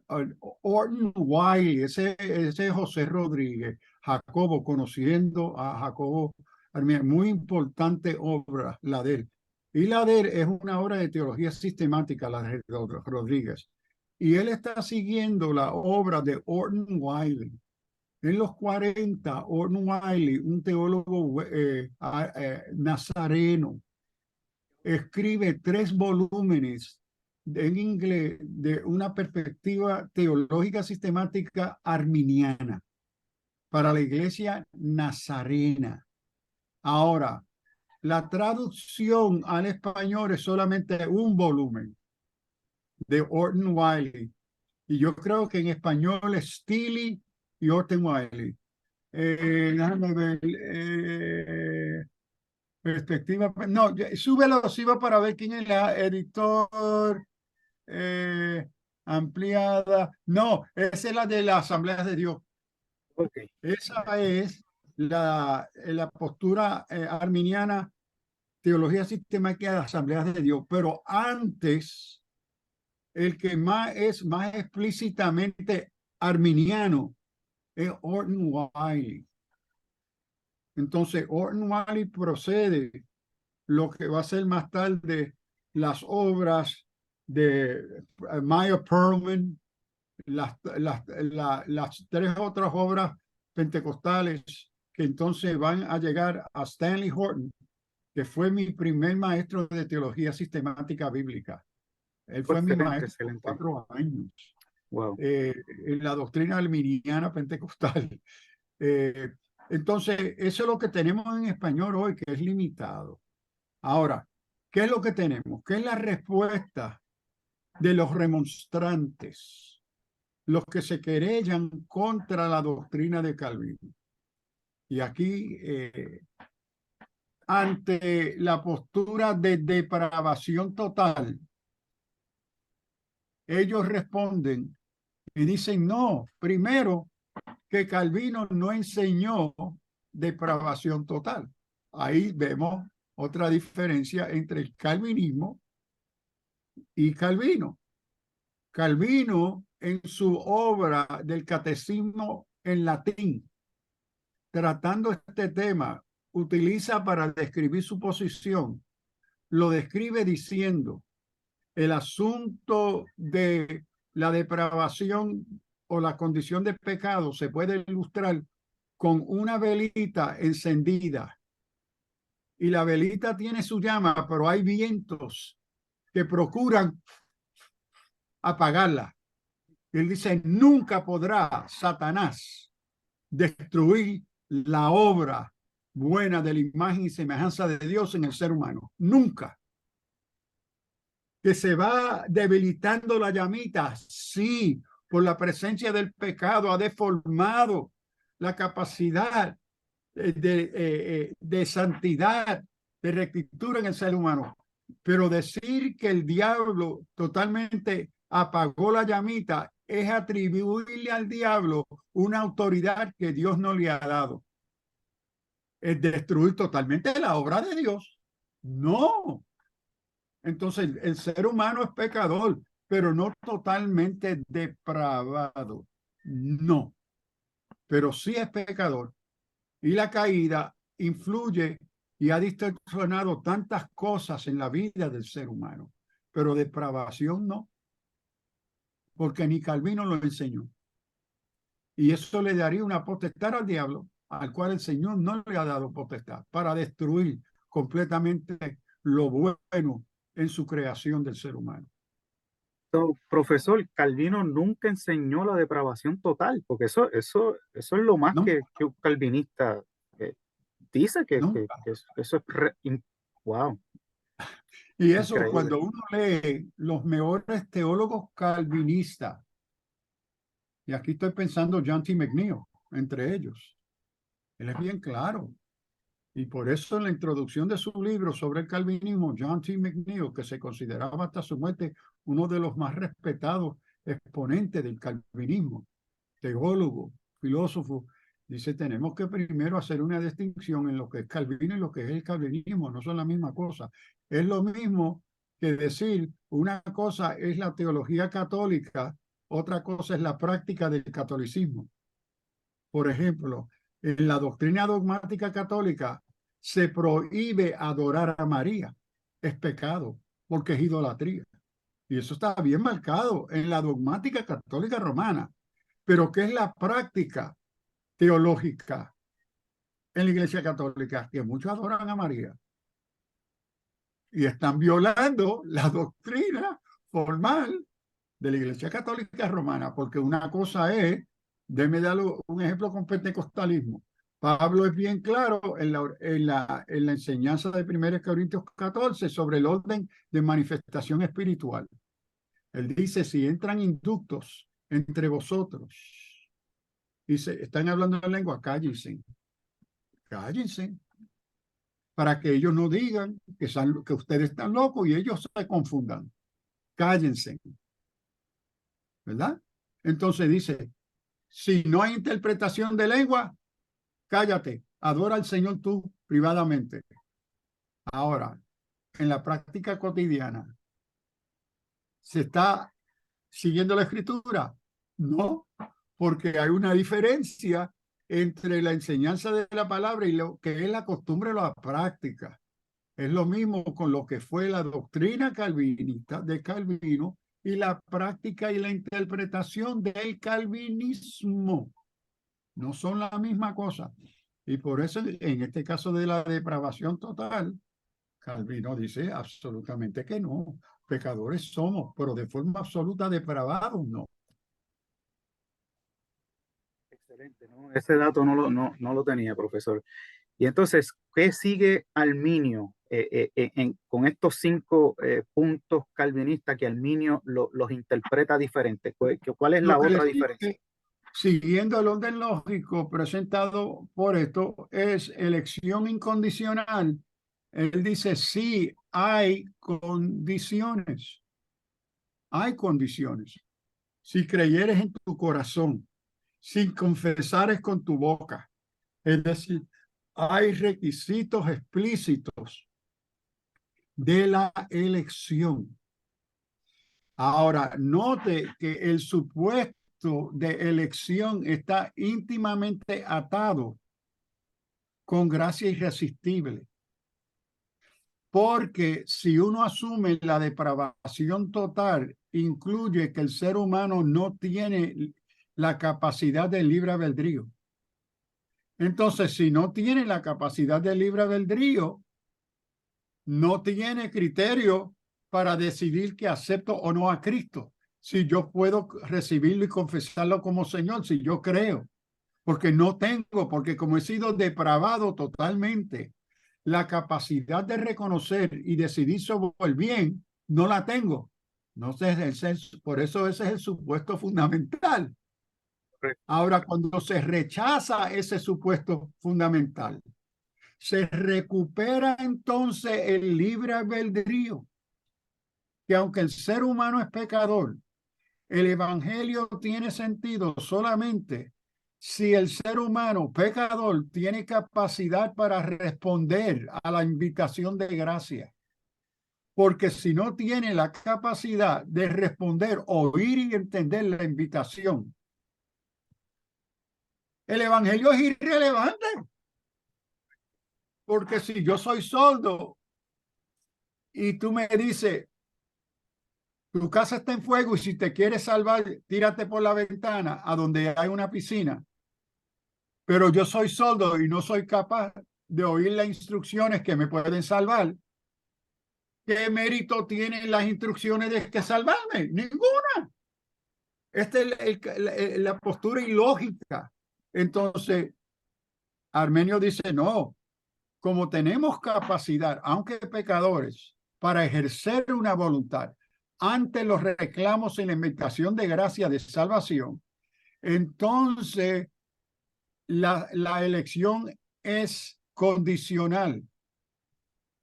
Orton Wiley, ese José Rodríguez, Jacobo, conociendo a Jacobo, muy importante obra, la de él. Y la de él es una obra de teología sistemática, la de Rodríguez. Y él está siguiendo la obra de Orton Wiley. En los 40, Orton Wiley, un teólogo nazareno, escribe 3 volúmenes en inglés de una perspectiva teológica sistemática arminiana para la iglesia nazarena. Ahora, la traducción al español es solamente un volumen de Orton Wiley. Y yo creo que en español es Steele y Orton Wiley. Déjame ver. Perspectiva. No, súbelo, sirva para ver quién es la editor ampliada. No, esa es la de la Asamblea de Dios. Ok, Esa es la postura arminiana, teología sistemática de la Asamblea de Dios. Pero antes, el que más es más explícitamente arminiano es Orton Wiley. Entonces, Orton Wiley procede lo que va a ser más tarde las obras de Maya Perlman, las tres otras obras pentecostales que entonces van a llegar a Stanley Horton, que fue mi primer maestro de teología sistemática bíblica. Él fue mi excelente, maestro por excelente. 4 años Wow. en la doctrina arminiana pentecostal. Eh, entonces, eso es lo que tenemos en español hoy, que es limitado. Ahora, ¿qué es lo que tenemos? ¿Qué es la respuesta de los remonstrantes, los que se querellan contra la doctrina de Calvino? Y aquí, ante la postura de depravación total, ellos responden y dicen, no, primero, que Calvino no enseñó depravación total. Ahí vemos otra diferencia entre el calvinismo y Calvino. Calvino, en su obra del Catecismo en latín, tratando este tema, utiliza para describir su posición, lo describe diciendo, el asunto de la depravación o la condición de pecado se puede ilustrar con una velita encendida. Y la velita tiene su llama, pero hay vientos que procuran apagarla. Él dice, nunca podrá Satanás destruir la obra buena de la imagen y semejanza de Dios en el ser humano. Nunca. Que se va debilitando la llamita, sí, por la presencia del pecado ha deformado la capacidad de santidad, de rectitud en el ser humano. Pero decir que el diablo totalmente apagó la llamita es atribuirle al diablo una autoridad que Dios no le ha dado. Es destruir totalmente la obra de Dios. No. Entonces, el ser humano es pecador, pero no totalmente depravado. No, pero sí es pecador. Y la caída influye y ha distorsionado tantas cosas en la vida del ser humano, pero depravación no, porque ni Calvino lo enseñó. Y eso le daría una potestad al diablo, al cual el Señor no le ha dado potestad, para destruir completamente lo bueno en su creación del ser humano. So, profesor, Calvino nunca enseñó la depravación total, porque eso es lo más No, que un calvinista dice no. eso es wow, Y eso increíble. cuando uno lee los mejores teólogos calvinistas, y aquí estoy pensando John T. McNeil, entre ellos, él es bien claro. Y por eso en la introducción de su libro sobre el calvinismo, John T. McNeil, que se consideraba hasta su muerte uno de los más respetados exponentes del calvinismo, teólogo, filósofo, dice, tenemos que primero hacer una distinción en lo que es Calvino y lo que es el calvinismo, no son la misma cosa. Es lo mismo que decir, una cosa es la teología católica, otra cosa es la práctica del catolicismo. Por ejemplo, en la doctrina dogmática católica se prohíbe adorar a María. Es pecado, porque es idolatría. Y eso está bien marcado en la dogmática católica romana. Pero ¿qué es la práctica teológica en la Iglesia Católica? Que muchos adoran a María y están violando la doctrina formal de la Iglesia Católica Romana, porque una cosa es, déme dar un ejemplo con pentecostalismo. Pablo es bien claro en la enseñanza de 1 Corintios 14 sobre el orden de manifestación espiritual. Él dice, si entran inductos entre vosotros y se están hablando en lengua, cállense, cállense, para que ellos no digan que ustedes están locos y ellos se confundan. Cállense, ¿verdad? Entonces dice, si no hay interpretación de lengua, cállate, adora al Señor tú privadamente. Ahora, en la práctica cotidiana, ¿se está siguiendo la escritura? No, porque hay una diferencia entre la enseñanza de la palabra y lo que es la costumbre o la práctica. Es lo mismo con lo que fue la doctrina calvinista de Calvino y la práctica y la interpretación del calvinismo. No son la misma cosa. Y por eso, en este caso de la depravación total, Calvino dice absolutamente que no. Pecadores somos, pero de forma absoluta depravados no. Excelente, ¿no? Ese dato no lo tenía, profesor. Y entonces, ¿qué sigue Arminio con estos 5 puntos calvinistas que Arminio los interpreta diferentes? ¿Cuál es Lo la que le otra diferencia? sigue, siguiendo el orden lógico presentado por esto, es elección incondicional. Él dice, sí, hay condiciones. Hay condiciones. Si creyeres en tu corazón, si confesares con tu boca. Es decir, hay requisitos explícitos de la elección. Ahora, note que el supuesto de elección está íntimamente atado con gracia irresistible. Porque si uno asume la depravación total, incluye que el ser humano no tiene la capacidad de libre albedrío. Entonces, si no tiene la capacidad de libre albedrío, no tiene criterio para decidir que acepto o no a Cristo. Si yo puedo recibirlo y confesarlo como Señor, si yo creo, porque no tengo, porque como he sido depravado totalmente, la capacidad de reconocer y decidir sobre el bien, no la tengo. No sé, por eso ese es el supuesto fundamental. Ahora, cuando se rechaza ese supuesto fundamental, se recupera entonces el libre albedrío, que aunque el ser humano es pecador, el evangelio tiene sentido solamente si el ser humano pecador tiene capacidad para responder a la invitación de gracia. Porque si no tiene la capacidad de responder, oír y entender la invitación, el evangelio es irrelevante. Porque si yo soy sordo y tú me dices, tu casa está en fuego y si te quieres salvar, tírate por la ventana a donde hay una piscina. Pero yo soy sordo y no soy capaz de oír las instrucciones que me pueden salvar. ¿Qué mérito tienen las instrucciones de que salvarme? Ninguna. Esta es la postura ilógica. Entonces, Armenio dice, no, como tenemos capacidad, aunque pecadores, para ejercer una voluntad ante los reclamos en la invitación de gracia de salvación, entonces la elección es condicional.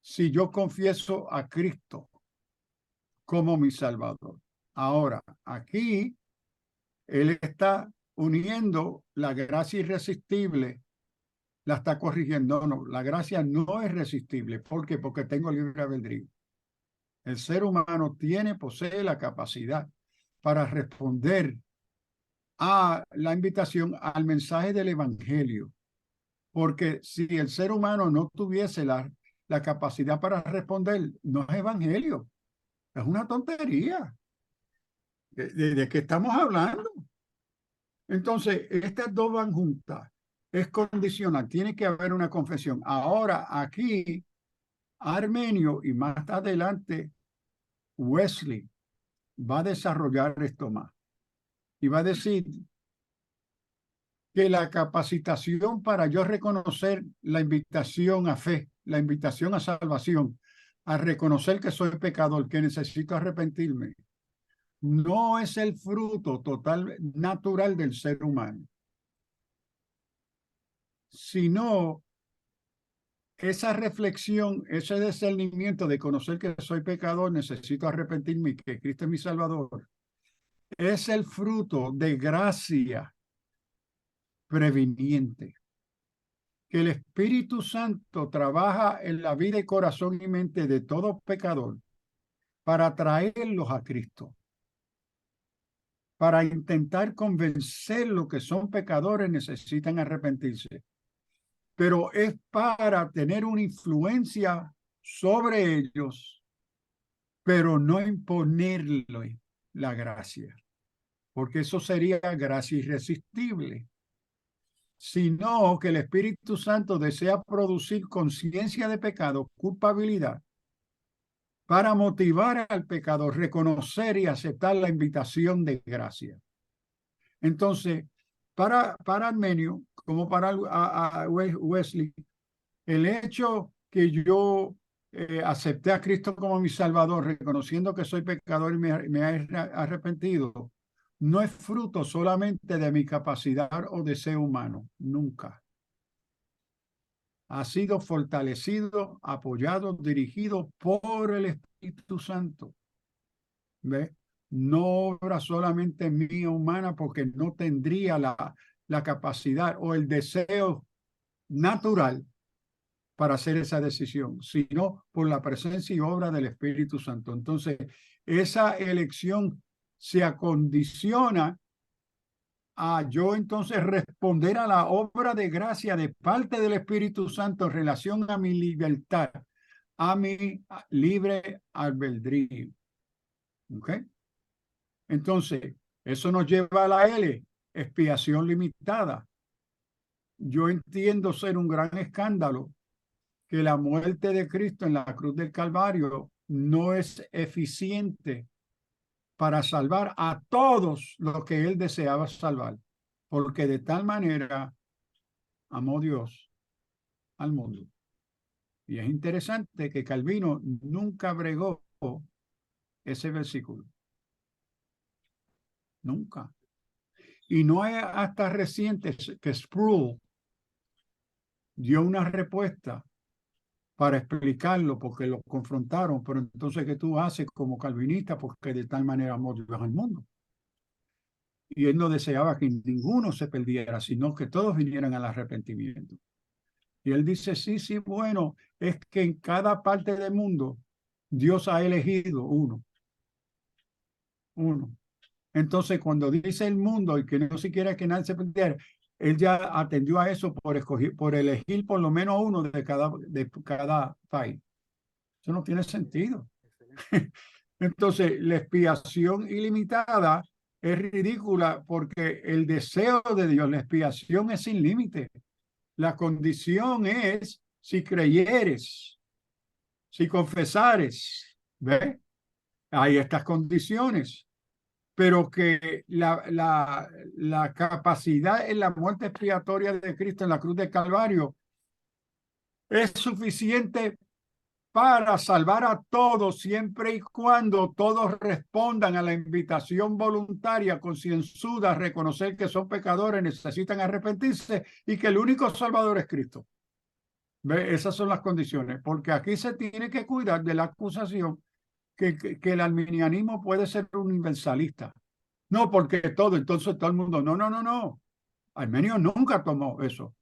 Si yo confieso a Cristo como mi Salvador. Ahora, aquí él está uniendo la gracia irresistible, la está corrigiendo. No, la gracia no es resistible. ¿Por qué? Porque tengo libre albedrío. El ser humano posee la capacidad para responder a la invitación, al mensaje del evangelio. Porque si el ser humano no tuviese la capacidad para responder, no es evangelio. Es una tontería. ¿De qué estamos hablando? Entonces, estas dos van juntas. Es condicional. Tiene que haber una confesión. Ahora, aquí, Armenio y más adelante, Wesley va a desarrollar esto más. Y va a decir que la capacitación para yo reconocer la invitación a fe, la invitación a salvación, a reconocer que soy pecador, que necesito arrepentirme, no es el fruto total natural del ser humano, sino esa reflexión, ese discernimiento de conocer que soy pecador, necesito arrepentirme y que Cristo es mi Salvador, es el fruto de gracia previniente, que el Espíritu Santo trabaja en la vida y corazón y mente de todo pecador para traerlos a Cristo, para intentar convencerlos que son pecadores, necesitan arrepentirse. Pero es para tener una influencia sobre ellos, pero no imponerle la gracia, porque eso sería gracia irresistible, sino que el Espíritu Santo desea producir conciencia de pecado, culpabilidad, para motivar al pecador, reconocer y aceptar la invitación de gracia. Entonces, para Armenio, como para Wesley, el hecho que yo acepté a Cristo como mi Salvador, reconociendo que soy pecador y me he arrepentido, no es fruto solamente de mi capacidad o deseo humano, nunca. Ha sido fortalecido, apoyado, dirigido por el Espíritu Santo. ¿Ve? No obra solamente mía humana porque no tendría la capacidad o el deseo natural para hacer esa decisión, sino por la presencia y obra del Espíritu Santo. Entonces, esa elección se acondiciona a yo entonces responder a la obra de gracia de parte del Espíritu Santo en relación a mi libertad, a mi libre albedrío. ¿Ok? Entonces, eso nos lleva a la L, expiación limitada. Yo entiendo ser un gran escándalo que la muerte de Cristo en la cruz del Calvario no es eficiente para salvar a todos los que él deseaba salvar, porque de tal manera amó Dios al mundo. Y es interesante que Calvino nunca bregó ese versículo. Nunca. Y no es hasta reciente que Sproul dio una respuesta para explicarlo, porque lo confrontaron, pero entonces, ¿qué tú haces como calvinista? Porque de tal manera amó Dios al mundo. Y él no deseaba que ninguno se perdiera, sino que todos vinieran al arrepentimiento. Y él dice, sí, bueno, es que en cada parte del mundo Dios ha elegido uno. Entonces, cuando dice el mundo y que no se quiere que nadie se perdiera, él ya atendió a eso por elegir por lo menos uno de cada país. Eso no tiene sentido. Entonces, la expiación ilimitada es ridícula porque el deseo de Dios, la expiación es sin límite. La condición es si creyeres, si confesares, ¿ve? Hay estas condiciones, pero que la capacidad en la muerte expiatoria de Cristo en la cruz del Calvario es suficiente para salvar a todos siempre y cuando todos respondan a la invitación voluntaria, concienzuda, reconocer que son pecadores, necesitan arrepentirse y que el único salvador es Cristo. ¿Ve? Esas son las condiciones, porque aquí se tiene que cuidar de la acusación que el arminianismo puede ser universalista. No, porque entonces todo el mundo, no. Armenio nunca tomó eso.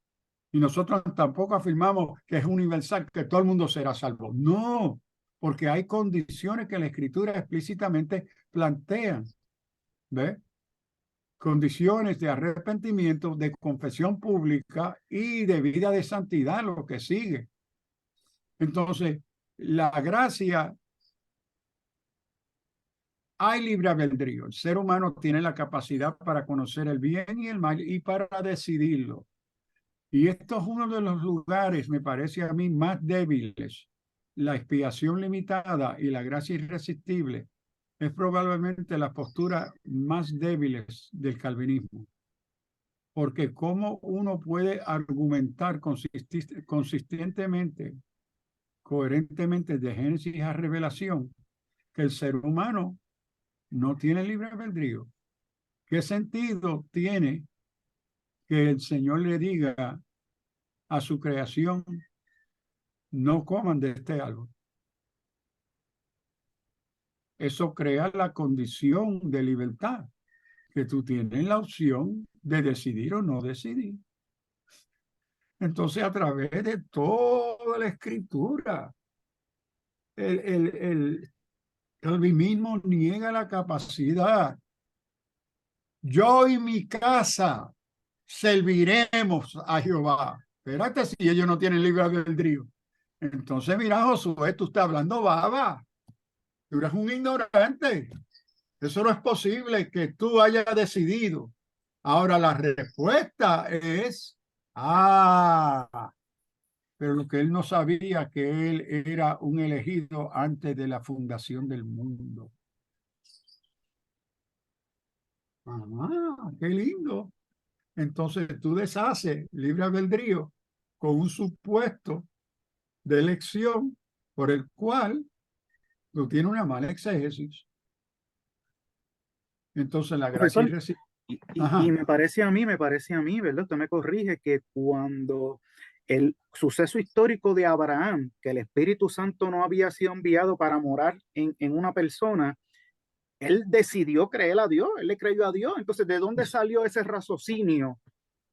Y nosotros tampoco afirmamos que es universal, que todo el mundo será salvo. No, porque hay condiciones que la Escritura explícitamente plantean. ¿Ve? Condiciones de arrepentimiento, de confesión pública y de vida de santidad, lo que sigue. Entonces, la gracia, hay libre albedrío. El ser humano tiene la capacidad para conocer el bien y el mal y para decidirlo. Y esto es uno de los lugares, me parece a mí, más débiles. La expiación limitada y la gracia irresistible, es probablemente la postura más débil del calvinismo, porque cómo uno puede argumentar consistentemente, coherentemente de Génesis a Revelación, que el ser humano no tiene libre albedrío. ¿Qué sentido tiene que el Señor le diga a su creación, no coman de este árbol? Eso crea la condición de libertad, que tú tienes la opción de decidir o no decidir. Entonces, a través de toda la escritura, el calvinismo niega la capacidad. Yo y mi casa serviremos a Jehová. Espérate, si ellos no tienen libre albedrío. Entonces, mira, Josué, tú estás hablando baba. Tú eres un ignorante. Eso no es posible que tú hayas decidido. Ahora la respuesta es, pero lo que él no sabía, que él era un elegido antes de la fundación del mundo. Qué lindo. Entonces tú deshaces libre albedrío con un supuesto de elección por el cual tú tienes una mala exégesis. Entonces la gracia Profesor, y recibe. y me parece a mí, ¿verdad? Usted me corrige que cuando el suceso histórico de Abraham, que el Espíritu Santo no había sido enviado para morar en una persona, él decidió creer a Dios, él le creyó a Dios. Entonces, ¿de dónde salió ese raciocinio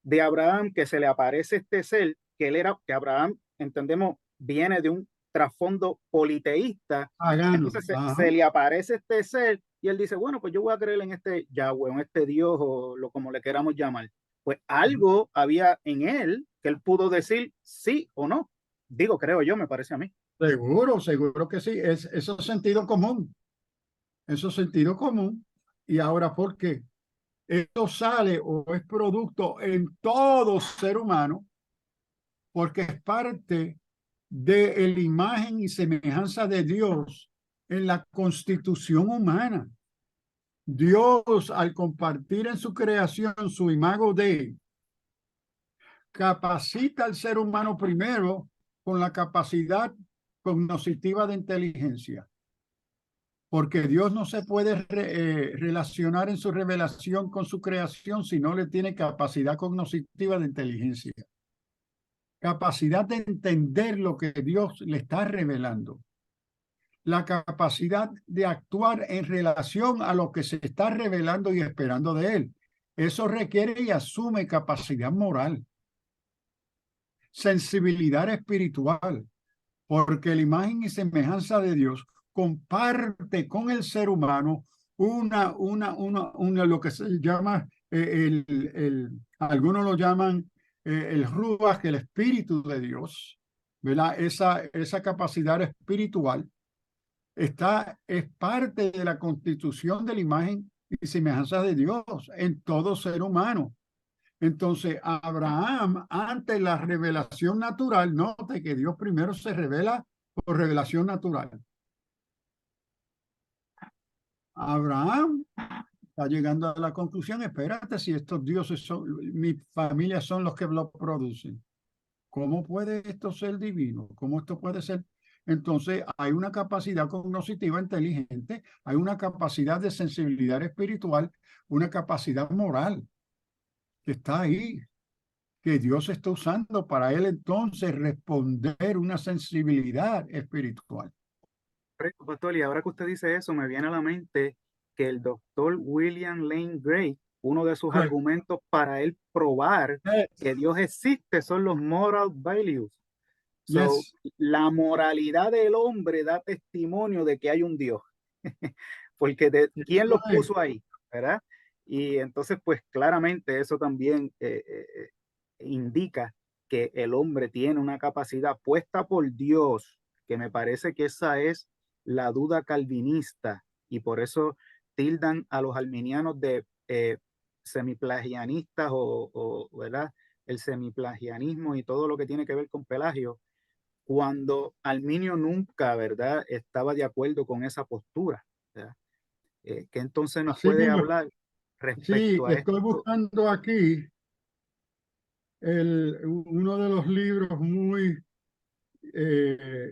de Abraham que se le aparece este ser, que Abraham, entendemos, viene de un trasfondo politeísta? Pagano. Entonces se le aparece este ser y él dice, bueno, pues yo voy a creer en este Yahweh, en este Dios o lo como le queramos llamar. Pues algo había en él que él pudo decir sí o no. Digo, creo yo, me parece a mí. Seguro, seguro que sí. Eso es sentido común. Eso es sentido común. Y ahora, ¿por qué? Esto sale o es producto en todo ser humano porque es parte de la imagen y semejanza de Dios en la constitución humana. Dios, al compartir en su creación su imago de, capacita al ser humano primero con la capacidad cognoscitiva de inteligencia, porque Dios no se puede relacionar en su revelación con su creación si no le tiene capacidad cognoscitiva de inteligencia, capacidad de entender lo que Dios le está revelando, la capacidad de actuar en relación a lo que se está revelando y esperando de él. Eso requiere y asume capacidad moral, sensibilidad espiritual, porque la imagen y semejanza de Dios comparte con el ser humano lo que se llama, algunos lo llaman el ruach, el espíritu de Dios, ¿verdad? Esa capacidad espiritual es parte de la constitución de la imagen y semejanza de Dios en todo ser humano. Entonces, Abraham, ante la revelación natural, note que Dios primero se revela por revelación natural. Abraham está llegando a la conclusión, espérate, si estos dioses son, mi familia son los que lo producen. ¿Cómo puede esto ser divino? ¿Cómo esto puede ser? Entonces, hay una capacidad cognitiva inteligente, hay una capacidad de sensibilidad espiritual, una capacidad moral que está ahí, que Dios está usando para él entonces responder una sensibilidad espiritual. Correcto, pastor, y ahora que usted dice eso, me viene a la mente que el doctor William Lane Gray, uno de sus argumentos para él probar que Dios existe son los moral values. So, Yes. la moralidad del hombre da testimonio de que hay un Dios, porque ¿quién los puso ahí? ¿Verdad? Y entonces, pues claramente eso también indica que el hombre tiene una capacidad puesta por Dios, que me parece que esa es la duda calvinista, y por eso tildan a los arminianos de semiplagianistas ¿verdad? El semiplagianismo y todo lo que tiene que ver con Pelagio, cuando Arminio nunca, ¿verdad?, estaba de acuerdo con esa postura, ¿verdad? ¿Qué entonces nos Así puede mismo, hablar sí, respecto a estoy esto? buscando aquí uno de los libros muy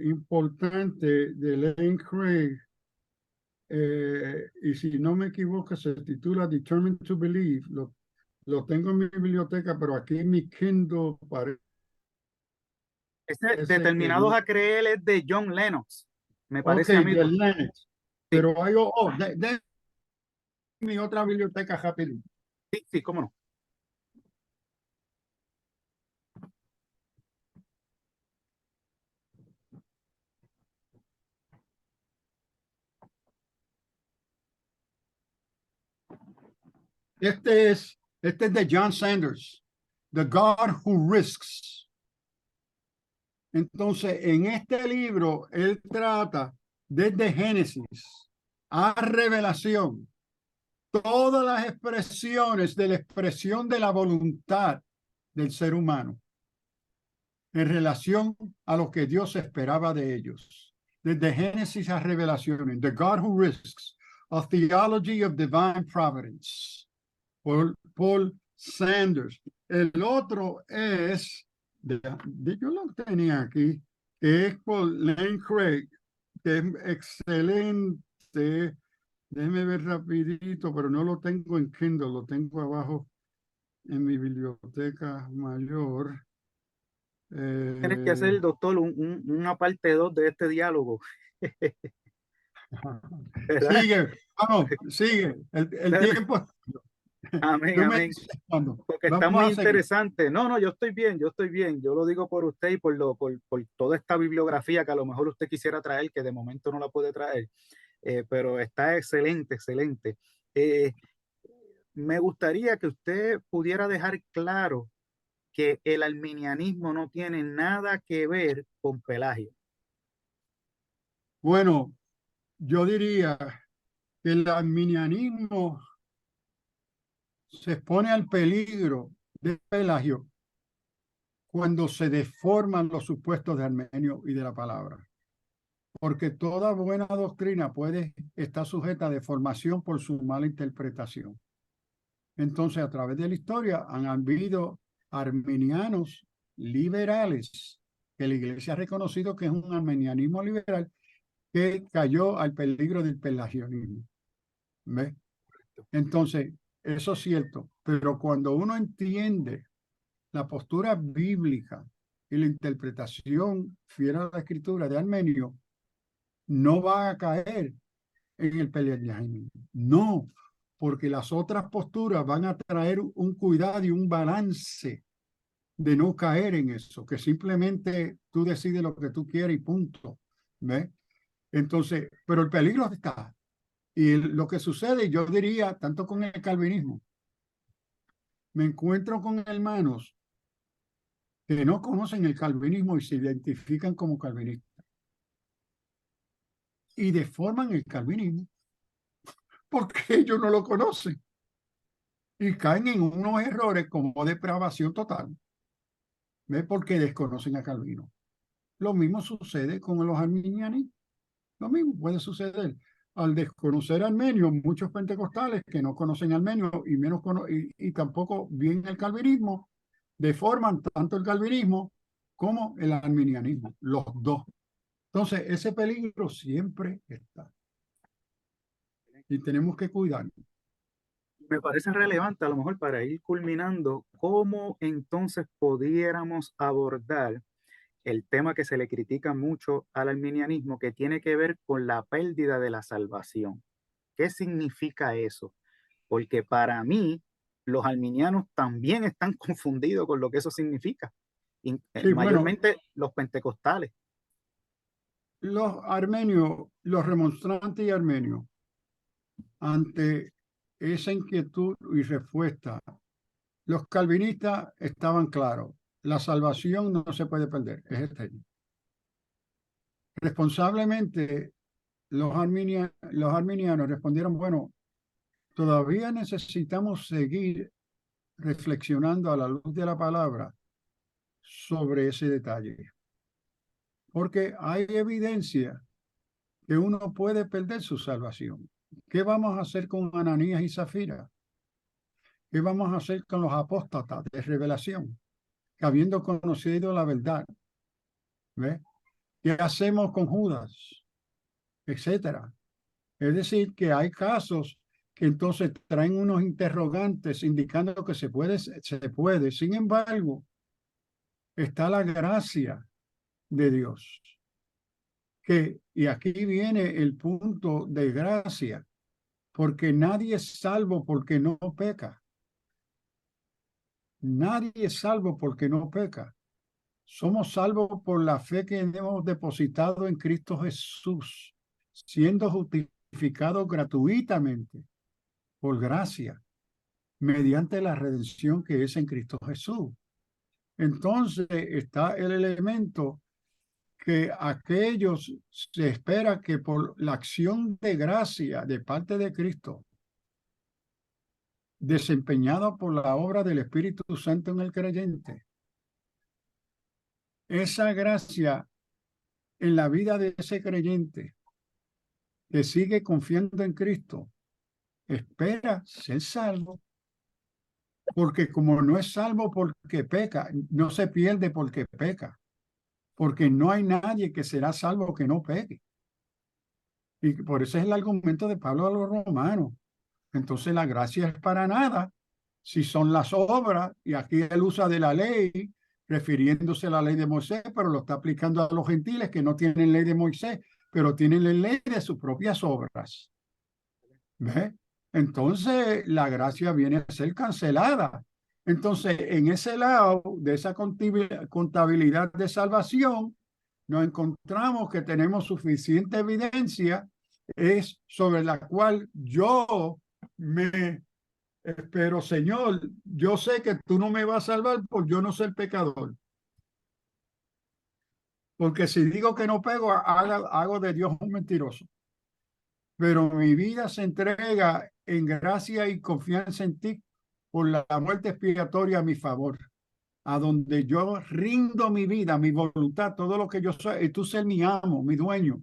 importantes de Lane Craig, y si no me equivoco se titula Determined to Believe. Lo tengo en mi biblioteca, pero aquí en mi Kindle Este parece que Determinados no. a creer es de John Lennox, me Ok, parece a mí. de Lennox. Sí, Pero hay de mi otra biblioteca rápido. sí, sí, cómo no. Este es de John Sanders, The God Who Risks. Entonces, en este libro, él trata desde Génesis a Revelación todas las expresiones de la expresión de la voluntad del ser humano en relación a lo que Dios esperaba de ellos. Desde Génesis a Revelación, The God Who Risks, A Theology of Divine Providence, Paul Sanders. El otro es, yo lo tenía aquí, que es por Lane Craig, que es excelente. Déjeme ver rapidito, pero no lo tengo en Kindle, lo tengo abajo en mi biblioteca mayor. Tienes que hacer, doctor, una parte 2 de este diálogo, ¿verdad? Sigue, vamos, sigue. El tiempo, Amén, tú me amén. dices cuando. Porque está Vamos muy a seguir. interesante. No, no, yo estoy bien, yo estoy bien. Yo lo digo por usted y por toda esta bibliografía que a lo mejor usted quisiera traer, que de momento no la puede traer, pero está excelente, excelente. Eh, Me gustaría que usted pudiera dejar claro que el arminianismo no tiene nada que ver con Pelagio. Bueno, yo diría que el arminianismo se expone al peligro de Pelagio cuando se deforman los supuestos de Armenio y de la palabra. Porque toda buena doctrina puede estar sujeta a deformación por su mala interpretación. Entonces, a través de la historia han habido arminianos liberales que la iglesia ha reconocido que es un arminianismo liberal que cayó al peligro del pelagianismo. ¿Ves? Entonces, eso es cierto, pero cuando uno entiende la postura bíblica y la interpretación fiel a la escritura de Armenio, no va a caer en el pelagianismo. No, porque las otras posturas van a traer un cuidado y un balance de no caer en eso, que simplemente tú decides lo que tú quieres y punto. ¿Ves? Entonces, pero el peligro está. Y lo que sucede, yo diría, tanto con el calvinismo, me encuentro con hermanos que no conocen el calvinismo y se identifican como calvinistas y deforman el calvinismo porque ellos no lo conocen y caen en unos errores como depravación total, ¿ves? Porque desconocen a Calvino. Lo mismo sucede con los arminianos. Lo mismo puede suceder. Al desconocer armenio, muchos pentecostales que no conocen armenio y, y tampoco bien el calvinismo, deforman tanto el calvinismo como el arminianismo, los dos. Entonces, ese peligro siempre está y tenemos que cuidarnos. Me parece relevante a lo mejor para ir culminando, cómo entonces pudiéramos abordar el tema que se le critica mucho al arminianismo, que tiene que ver con la pérdida de la salvación. ¿Qué significa eso? Porque para mí, los arminianos también están confundidos con lo que eso significa, Sí, bueno, mayormente los pentecostales. los armenios, los remonstrantes y armenios, ante esa inquietud y respuesta, los calvinistas estaban claros, la salvación no se puede perder, es eterna. Responsablemente, los arminianos respondieron, bueno, todavía necesitamos seguir reflexionando a la luz de la palabra sobre ese detalle, porque hay evidencia que uno puede perder su salvación. ¿Qué vamos a hacer con Ananías y Zafira? ¿Qué vamos a hacer con los apóstatas de revelación? Que habiendo conocido la verdad, ¿ve? ¿Qué hacemos con Judas? Etcétera. Es decir, que hay casos que entonces traen unos interrogantes indicando que se puede, se puede. Sin embargo, está la gracia de Dios. Y aquí viene el punto de gracia, porque nadie es salvo porque no peca. Nadie es salvo porque no peca. Somos salvos por la fe que hemos depositado en Cristo Jesús, siendo justificados gratuitamente por gracia, mediante la redención que es en Cristo Jesús. Entonces está el elemento que aquellos se espera que por la acción de gracia de parte de Cristo, desempeñada por la obra del Espíritu Santo en el creyente, esa gracia en la vida de ese creyente que sigue confiando en Cristo, espera ser salvo, porque como no es salvo porque peca, no se pierde porque peca, porque no hay nadie que será salvo que no peque. Y por eso es el argumento de Pablo a los romanos. Entonces la gracia es para nada si son las obras, y aquí él usa de la ley, refiriéndose a la ley de Moisés, pero lo está aplicando a los gentiles que no tienen ley de Moisés, pero tienen la ley de sus propias obras. ¿Ve? Entonces la gracia viene a ser cancelada. Entonces, en ese lado de esa contabilidad de salvación, nos encontramos que tenemos suficiente evidencia, es sobre la cual yo me espero, Señor, yo sé que tú no me vas a salvar por yo no ser pecador. Porque si digo que no pego, hago de Dios un mentiroso. Pero mi vida se entrega en gracia y confianza en ti por la muerte expiatoria a mi favor, a donde yo rindo mi vida, mi voluntad, todo lo que yo soy, y tú ser mi amo, mi dueño,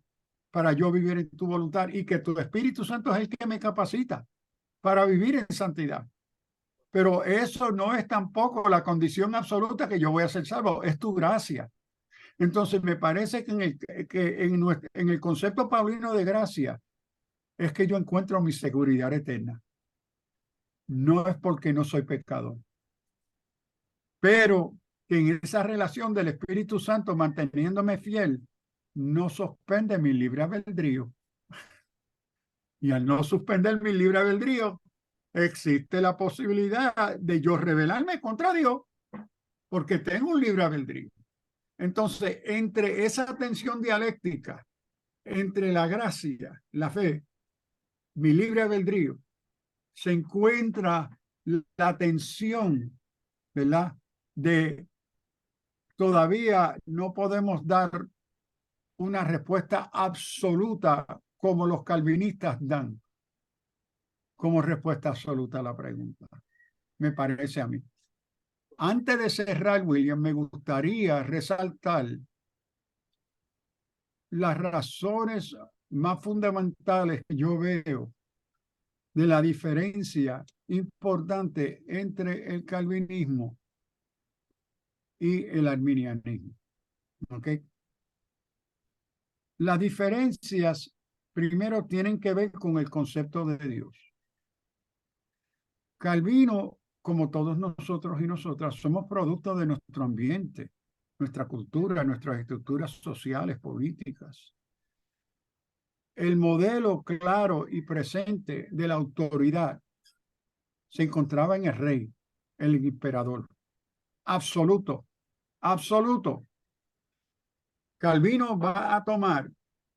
para yo vivir en tu voluntad, y que tu Espíritu Santo es el que me capacita para vivir en santidad. Pero eso no es tampoco la condición absoluta que yo voy a ser salvo, es tu gracia. Entonces me parece que en el concepto paulino de gracia es que yo encuentro mi seguridad eterna. No es porque no soy pecador, pero que en esa relación del Espíritu Santo manteniéndome fiel, no suspende mi libre albedrío. Y al no suspender mi libre albedrío, existe la posibilidad de yo rebelarme contra Dios, porque tengo un libre albedrío. Entonces, entre esa tensión dialéctica, entre la gracia, la fe, mi libre albedrío, se encuentra la tensión, ¿verdad? De todavía no podemos dar una respuesta absoluta como los calvinistas dan, como respuesta absoluta a la pregunta, me parece a mí. Antes de cerrar, William, me gustaría resaltar las razones más fundamentales que yo veo de la diferencia importante entre el calvinismo y el arminianismo. ¿Okay? Las diferencias primero tienen que ver con el concepto de Dios. Calvino, como todos nosotros y nosotras, somos producto de nuestro ambiente, nuestra cultura, nuestras estructuras sociales, políticas. El modelo claro y presente de la autoridad se encontraba en el rey, el emperador. Absoluto, absoluto. Calvino va a tomar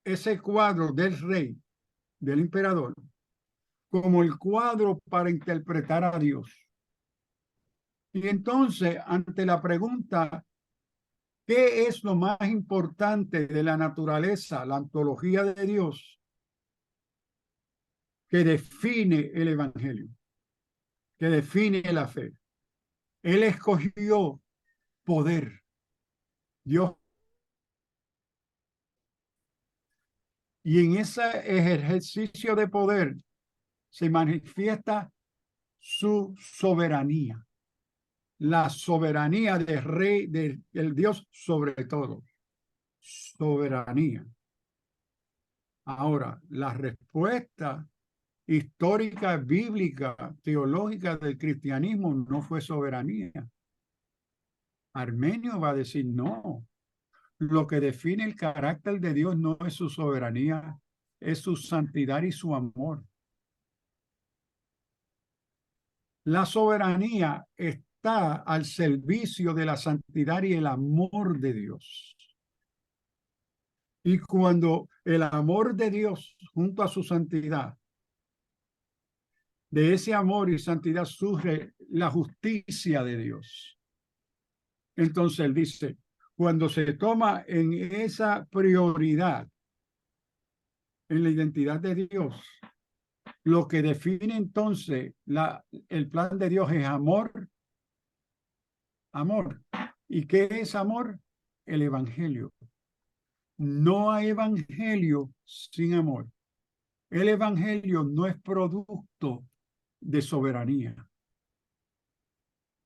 ese cuadro del rey, del emperador, como el cuadro para interpretar a Dios. Y entonces, ante la pregunta, ¿qué es lo más importante de la naturaleza, la ontología de Dios, que define el evangelio, que define la fe? Él escogió poder. Dios Y en ese ejercicio de poder se manifiesta su soberanía, la soberanía del rey, del Dios sobre todo. Soberanía. Ahora, la respuesta histórica, bíblica, teológica del cristianismo no fue soberanía. Armenio va a decir no. Lo que define el carácter de Dios no es su soberanía, es su santidad y su amor. La soberanía está al servicio de la santidad y el amor de Dios. Y cuando el amor de Dios junto a su santidad, de ese amor y santidad surge la justicia de Dios. Entonces él dice, cuando se toma en esa prioridad, en la identidad de Dios, lo que define entonces el plan de Dios es amor, amor. ¿Y qué es amor? El evangelio. No hay evangelio sin amor. El evangelio no es producto de soberanía.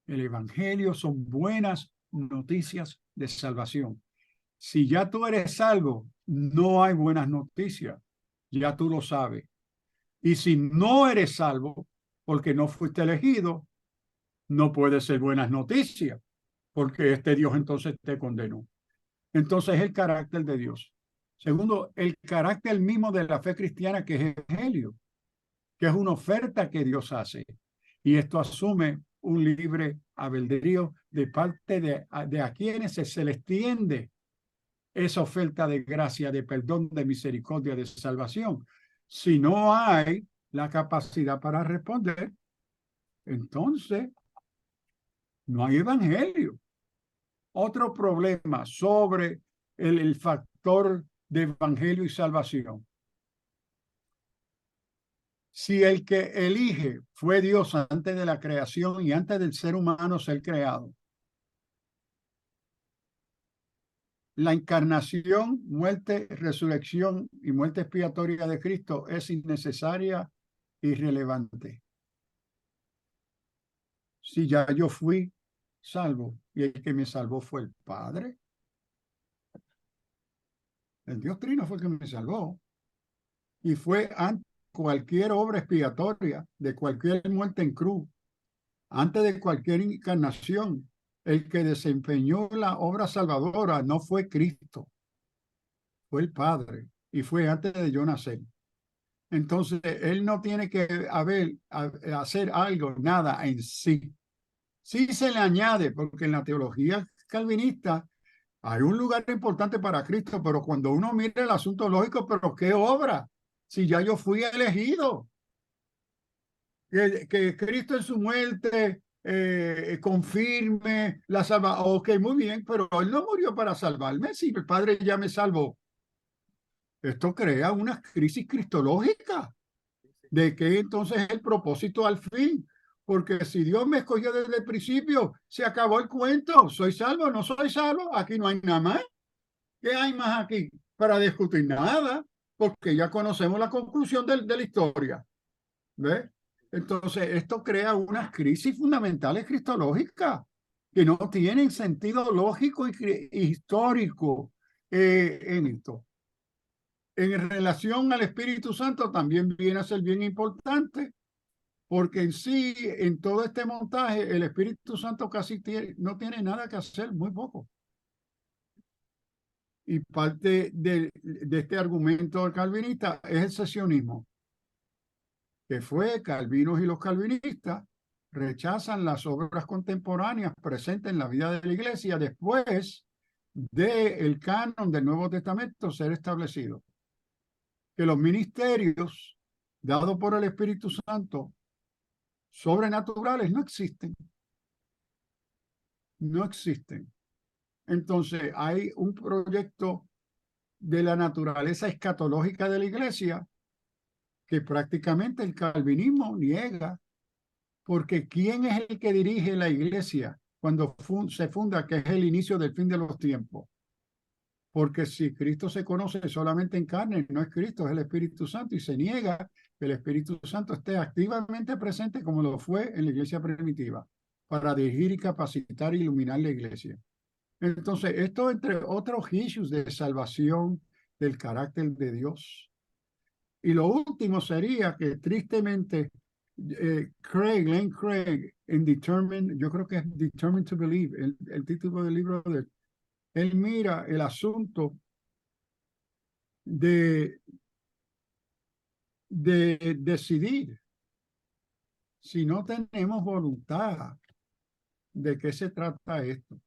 El evangelio son buenas noticias de salvación. Si ya tú eres salvo, no hay buenas noticias. Ya tú lo sabes. Y si no eres salvo, porque no fuiste elegido, no puede ser buenas noticias, porque este Dios entonces te condenó. Entonces, el carácter de Dios. Segundo, el carácter mismo de la fe cristiana, que es el evangelio, que es una oferta que Dios hace. Y esto asume un libre albedrío de parte de a quienes se les tiende esa oferta de gracia, de perdón, de misericordia, de salvación. Si no hay la capacidad para responder, entonces no hay evangelio. Otro problema sobre el factor de evangelio y salvación. Si el que elige fue Dios antes de la creación y antes del ser humano ser creado, la encarnación, muerte, resurrección y muerte expiatoria de Cristo es innecesaria e irrelevante. Si ya yo fui salvo y el que me salvó fue el Padre, el Dios Trino fue el que me salvó y fue antes cualquier obra expiatoria de cualquier muerte en cruz, antes de cualquier encarnación. El que desempeñó la obra salvadora no fue Cristo, fue el Padre, y fue antes de yo nacer. Entonces, él no tiene que hacer algo, nada en sí. Sí se le añade, porque en la teología calvinista hay un lugar importante para Cristo, pero cuando uno mira el asunto lógico, pero ¿qué obra? Si ya yo fui elegido, que Cristo en su muerte confirme la salvación. Ok, muy bien, pero él no murió para salvarme, si el Padre ya me salvó. Esto crea una crisis cristológica de que entonces es el propósito al fin. Porque si Dios me escogió desde el principio, se acabó el cuento. ¿Soy salvo? ¿No soy salvo? Aquí no hay nada más. ¿Qué hay más aquí para discutir? Nada, porque ya conocemos la conclusión de la historia. ¿Ves? Entonces, esto crea unas crisis fundamentales cristológicas que no tienen sentido lógico y histórico en esto. En relación al Espíritu Santo también viene a ser bien importante, porque en sí, en todo este montaje, el Espíritu Santo casi no tiene nada que hacer, muy poco. Y parte de este argumento calvinista es el sesionismo, que fue Calvinos y los calvinistas rechazan las obras contemporáneas presentes en la vida de la iglesia después del canon del Nuevo Testamento ser establecido. Que los ministerios dados por el Espíritu Santo sobrenaturales no existen. No existen. Entonces hay un proyecto de la naturaleza escatológica de la iglesia que prácticamente el calvinismo niega, porque ¿quién es el que dirige la iglesia cuando se funda, que es el inicio del fin de los tiempos? porque si Cristo se conoce solamente en carne, no es Cristo, es el Espíritu Santo, y se niega que el Espíritu Santo esté activamente presente como lo fue en la iglesia primitiva, para dirigir y capacitar e iluminar la iglesia. Entonces, esto entre otros issues de salvación del carácter de Dios. Y lo último sería que tristemente Glenn Craig, en Determined, yo creo que es Determined to Believe, el título del libro de él mira el asunto de decidir si no tenemos voluntad de qué se trata esto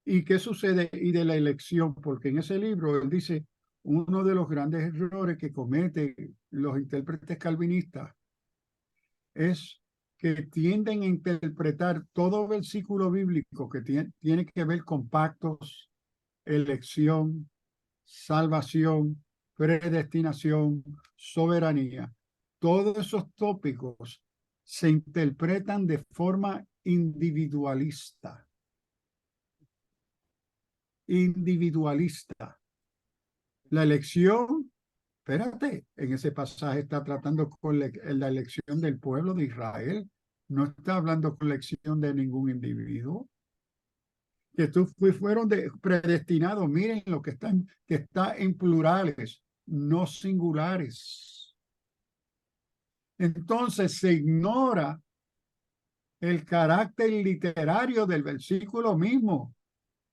y qué sucede y de la elección, porque en ese libro él dice uno de los grandes errores que cometen los intérpretes calvinistas es que tienden a interpretar todo versículo bíblico que tiene que ver con pactos, elección, salvación, predestinación, soberanía. Todos esos tópicos se interpretan de forma individualista. Individualista. La elección, espérate, en ese pasaje está tratando con la elección del pueblo de Israel. No está hablando con la elección de ningún individuo. Que tú fueron predestinados. Miren lo que está en plurales, no singulares. Entonces se ignora el carácter literario del versículo mismo,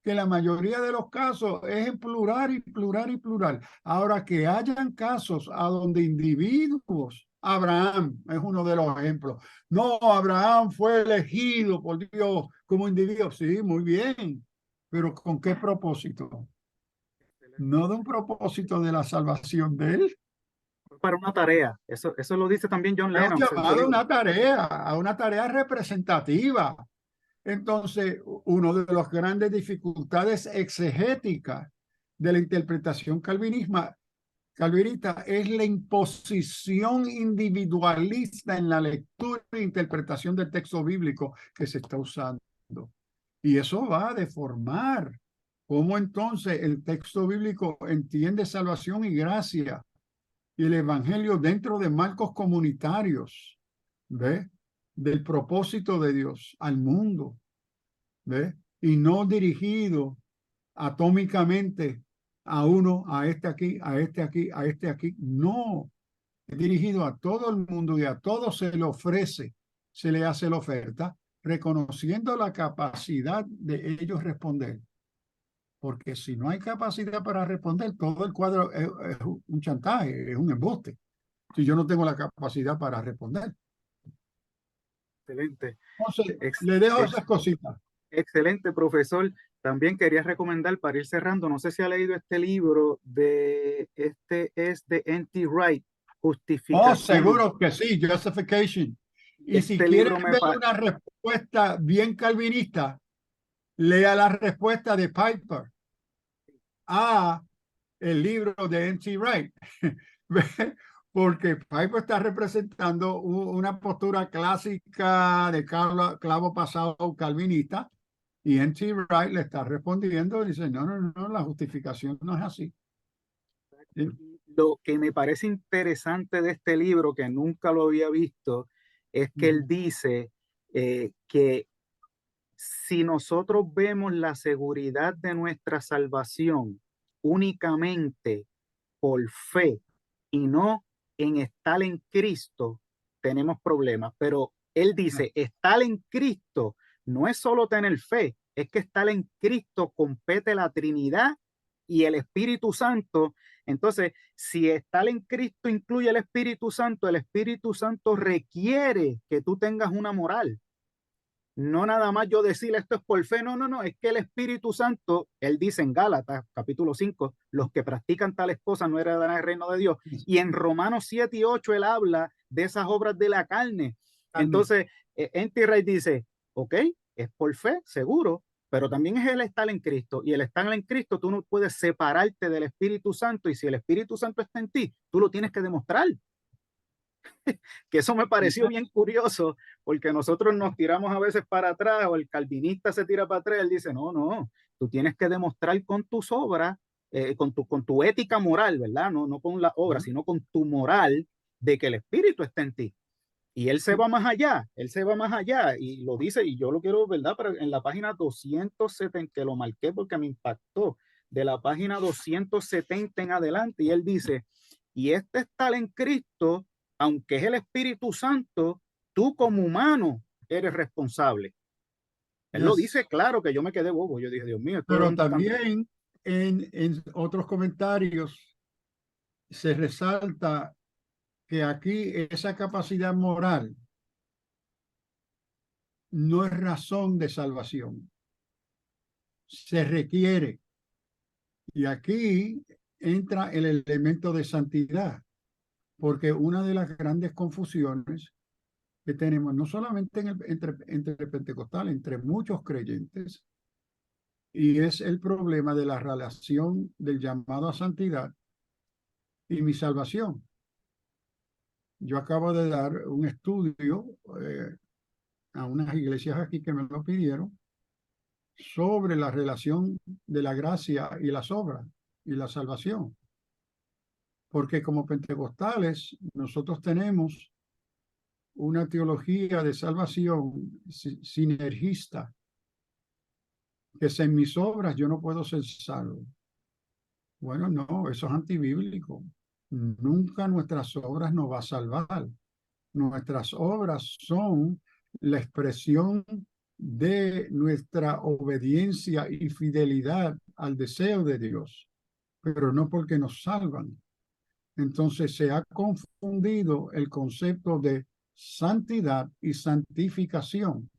que la mayoría de los casos es en plural y plural y plural. Ahora, que hayan casos a donde individuos, Abraham es uno de los ejemplos. No, Abraham fue elegido por Dios como individuo. Sí, muy bien, pero ¿con qué propósito? No de un propósito de la salvación de él. Para una tarea. Eso lo dice también John Es un Lennon en su llamado libro. a una tarea representativa. Entonces, una de las grandes dificultades exegéticas de la interpretación calvinista es la imposición individualista en la lectura e interpretación del texto bíblico que se está usando. Y eso va a deformar cómo entonces el texto bíblico entiende salvación y gracia y el evangelio dentro de marcos comunitarios, ¿ve? Del propósito de Dios al mundo, ¿ve? Y no dirigido atómicamente a uno, a este aquí, a este aquí, a este aquí. No, es dirigido a todo el mundo y a todos se le ofrece, se le hace la oferta, reconociendo la capacidad de ellos responder. Porque si no hay capacidad para responder, todo el cuadro es un chantaje, es un embuste. Si yo no tengo la capacidad para responder. Excelente. Entonces, Ex, le dejo ex, esas cositas. excelente, profesor. También quería recomendar para ir cerrando, no sé si ha leído este libro este es de N.T. Wright, Oh, Justificación. seguro que sí, justification. Y si Este quieres libro me ver parece, una respuesta bien calvinista, lea la respuesta de Piper a el libro de N.T. Wright. Porque Piper está representando una postura clásica de clavo pasado calvinista y N.T. Wright le está respondiendo y dice, no, no, no, la justificación no es así. ¿Sí? lo que me parece interesante de este libro, que nunca lo había visto, es que él dice que si nosotros vemos la seguridad de nuestra salvación únicamente por fe y no en estar en Cristo, tenemos problemas. Pero él dice, estar en Cristo no es solo tener fe, es que estar en Cristo compete la Trinidad y el Espíritu Santo. Entonces, si estar en Cristo incluye el Espíritu Santo requiere que tú tengas una moral. No nada más yo decir esto es por fe, no, no, no, es que el Espíritu Santo, él dice en Gálatas capítulo 5, los que practican tales cosas no heredarán el reino de Dios. Y en Romanos 7 y 8 él habla de esas obras de la carne. Entonces, N.T. Wright dice, ok, es por fe, seguro, pero también es el estar en Cristo. Y el estar en Cristo, tú no puedes separarte del Espíritu Santo. Y si el Espíritu Santo está en ti, tú lo tienes que demostrar. Que eso me pareció bien curioso, porque nosotros nos tiramos a veces para atrás, o el calvinista se tira para atrás, él dice, no, no, Tú tienes que demostrar con tus obras, con tu ética moral, ¿verdad? No con la obra, ¿no? sino con tu moral de que el Espíritu está en ti. Y él se va más allá, él se va más allá y lo dice, y yo lo quiero, ¿verdad? Pero en la página 270, que lo marqué porque me impactó, de la página 270 en adelante, y él dice, y este estar en Cristo, aunque es el Espíritu Santo, tú como humano eres responsable. Él lo Yes. dice claro, que yo me quedé bobo. Yo dije, Dios mío, esto Pero es tan... también en otros comentarios se resalta que aquí esa capacidad moral no es razón de salvación, se requiere. Y aquí entra el elemento de santidad, porque una de las grandes confusiones que tenemos, no solamente entre pentecostales, entre muchos creyentes, y es el problema de la relación del llamado a santidad y mi salvación. Yo acabo de dar un estudio a unas iglesias aquí que me lo pidieron sobre la relación de la gracia y las obras y la salvación. Porque como pentecostales nosotros tenemos una teología de salvación sinergista, que sin mis obras yo no puedo ser salvo. Bueno, no, eso es antibíblico. Nunca nuestras obras nos va a salvar. Nuestras obras son la expresión de nuestra obediencia y fidelidad al deseo de Dios, pero no porque nos salvan. Entonces se ha confundido el concepto de santidad y santificación.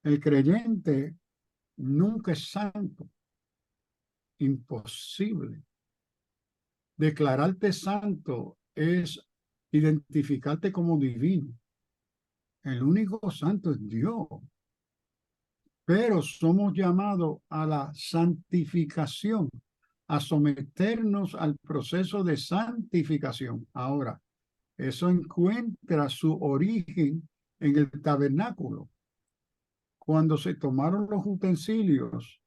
El creyente nunca es santo, imposible. Declararte santo es identificarte como divino. El único santo es Dios, pero somos llamados a la santificación, a someternos al proceso de santificación. Ahora, eso encuentra su origen en el tabernáculo. Cuando se tomaron los utensilios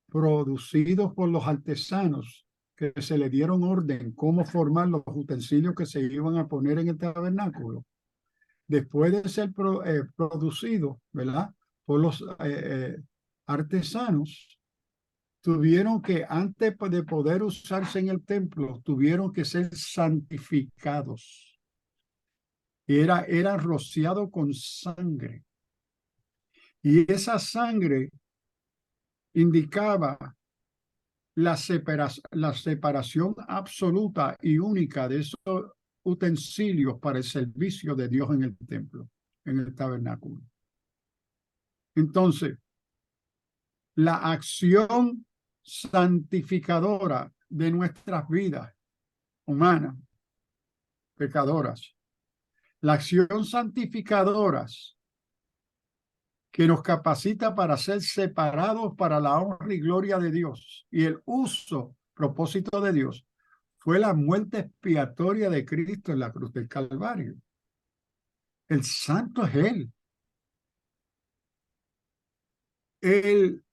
producidos por los artesanos, que se le dieron orden cómo formar los utensilios que se iban a poner en el tabernáculo, después de ser producido, ¿verdad? Por los artesanos, tuvieron que, antes de poder usarse en el templo, tuvieron que ser santificados. Era rociado con sangre. Y esa sangre indicaba la separación absoluta y única de esos utensilios para el servicio de Dios en el templo, en el tabernáculo. Entonces, la acción santificadora de nuestras vidas humanas, pecadoras, la acción santificadora que nos capacita para ser separados para la honra y gloria de Dios y el uso, propósito de Dios, fue la muerte expiatoria de Cristo en la cruz del Calvario. El santo es Él. Él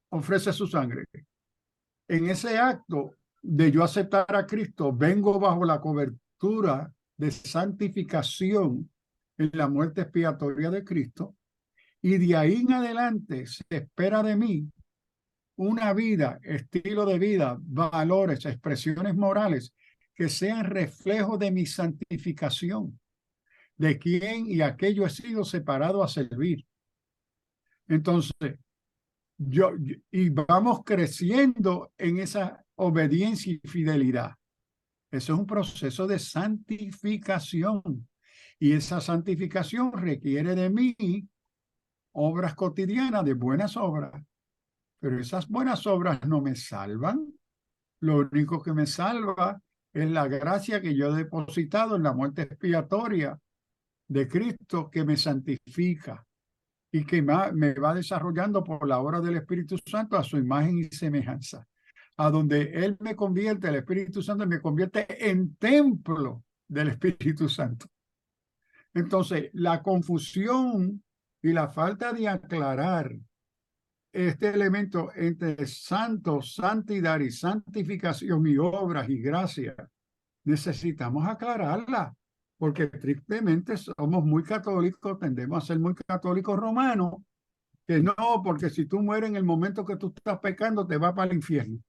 ofrece su sangre. En ese acto de yo aceptar a Cristo, vengo bajo la cobertura de santificación en la muerte expiatoria de Cristo, y de ahí en adelante se espera de mí una vida, estilo de vida, valores, expresiones morales que sean reflejo de mi santificación, de quién y a qué yo he sido separado a servir. Entonces, y vamos creciendo en esa obediencia y fidelidad. Eso es un proceso de santificación. Y esa santificación requiere de mí obras cotidianas, de buenas obras. Pero esas buenas obras no me salvan. Lo único que me salva es la gracia que yo he depositado en la muerte expiatoria de Cristo, que me santifica y que me va desarrollando por la obra del Espíritu Santo a su imagen y semejanza. A donde Él me convierte, el Espíritu Santo me convierte en templo del Espíritu Santo. Entonces, la confusión y la falta de aclarar este elemento entre santo, santidad y santificación y obras y gracias, necesitamos aclararla, porque tristemente somos muy católicos, tendemos a ser muy católicos romanos, que no, porque si tú mueres en el momento que tú estás pecando, te vas para el infierno.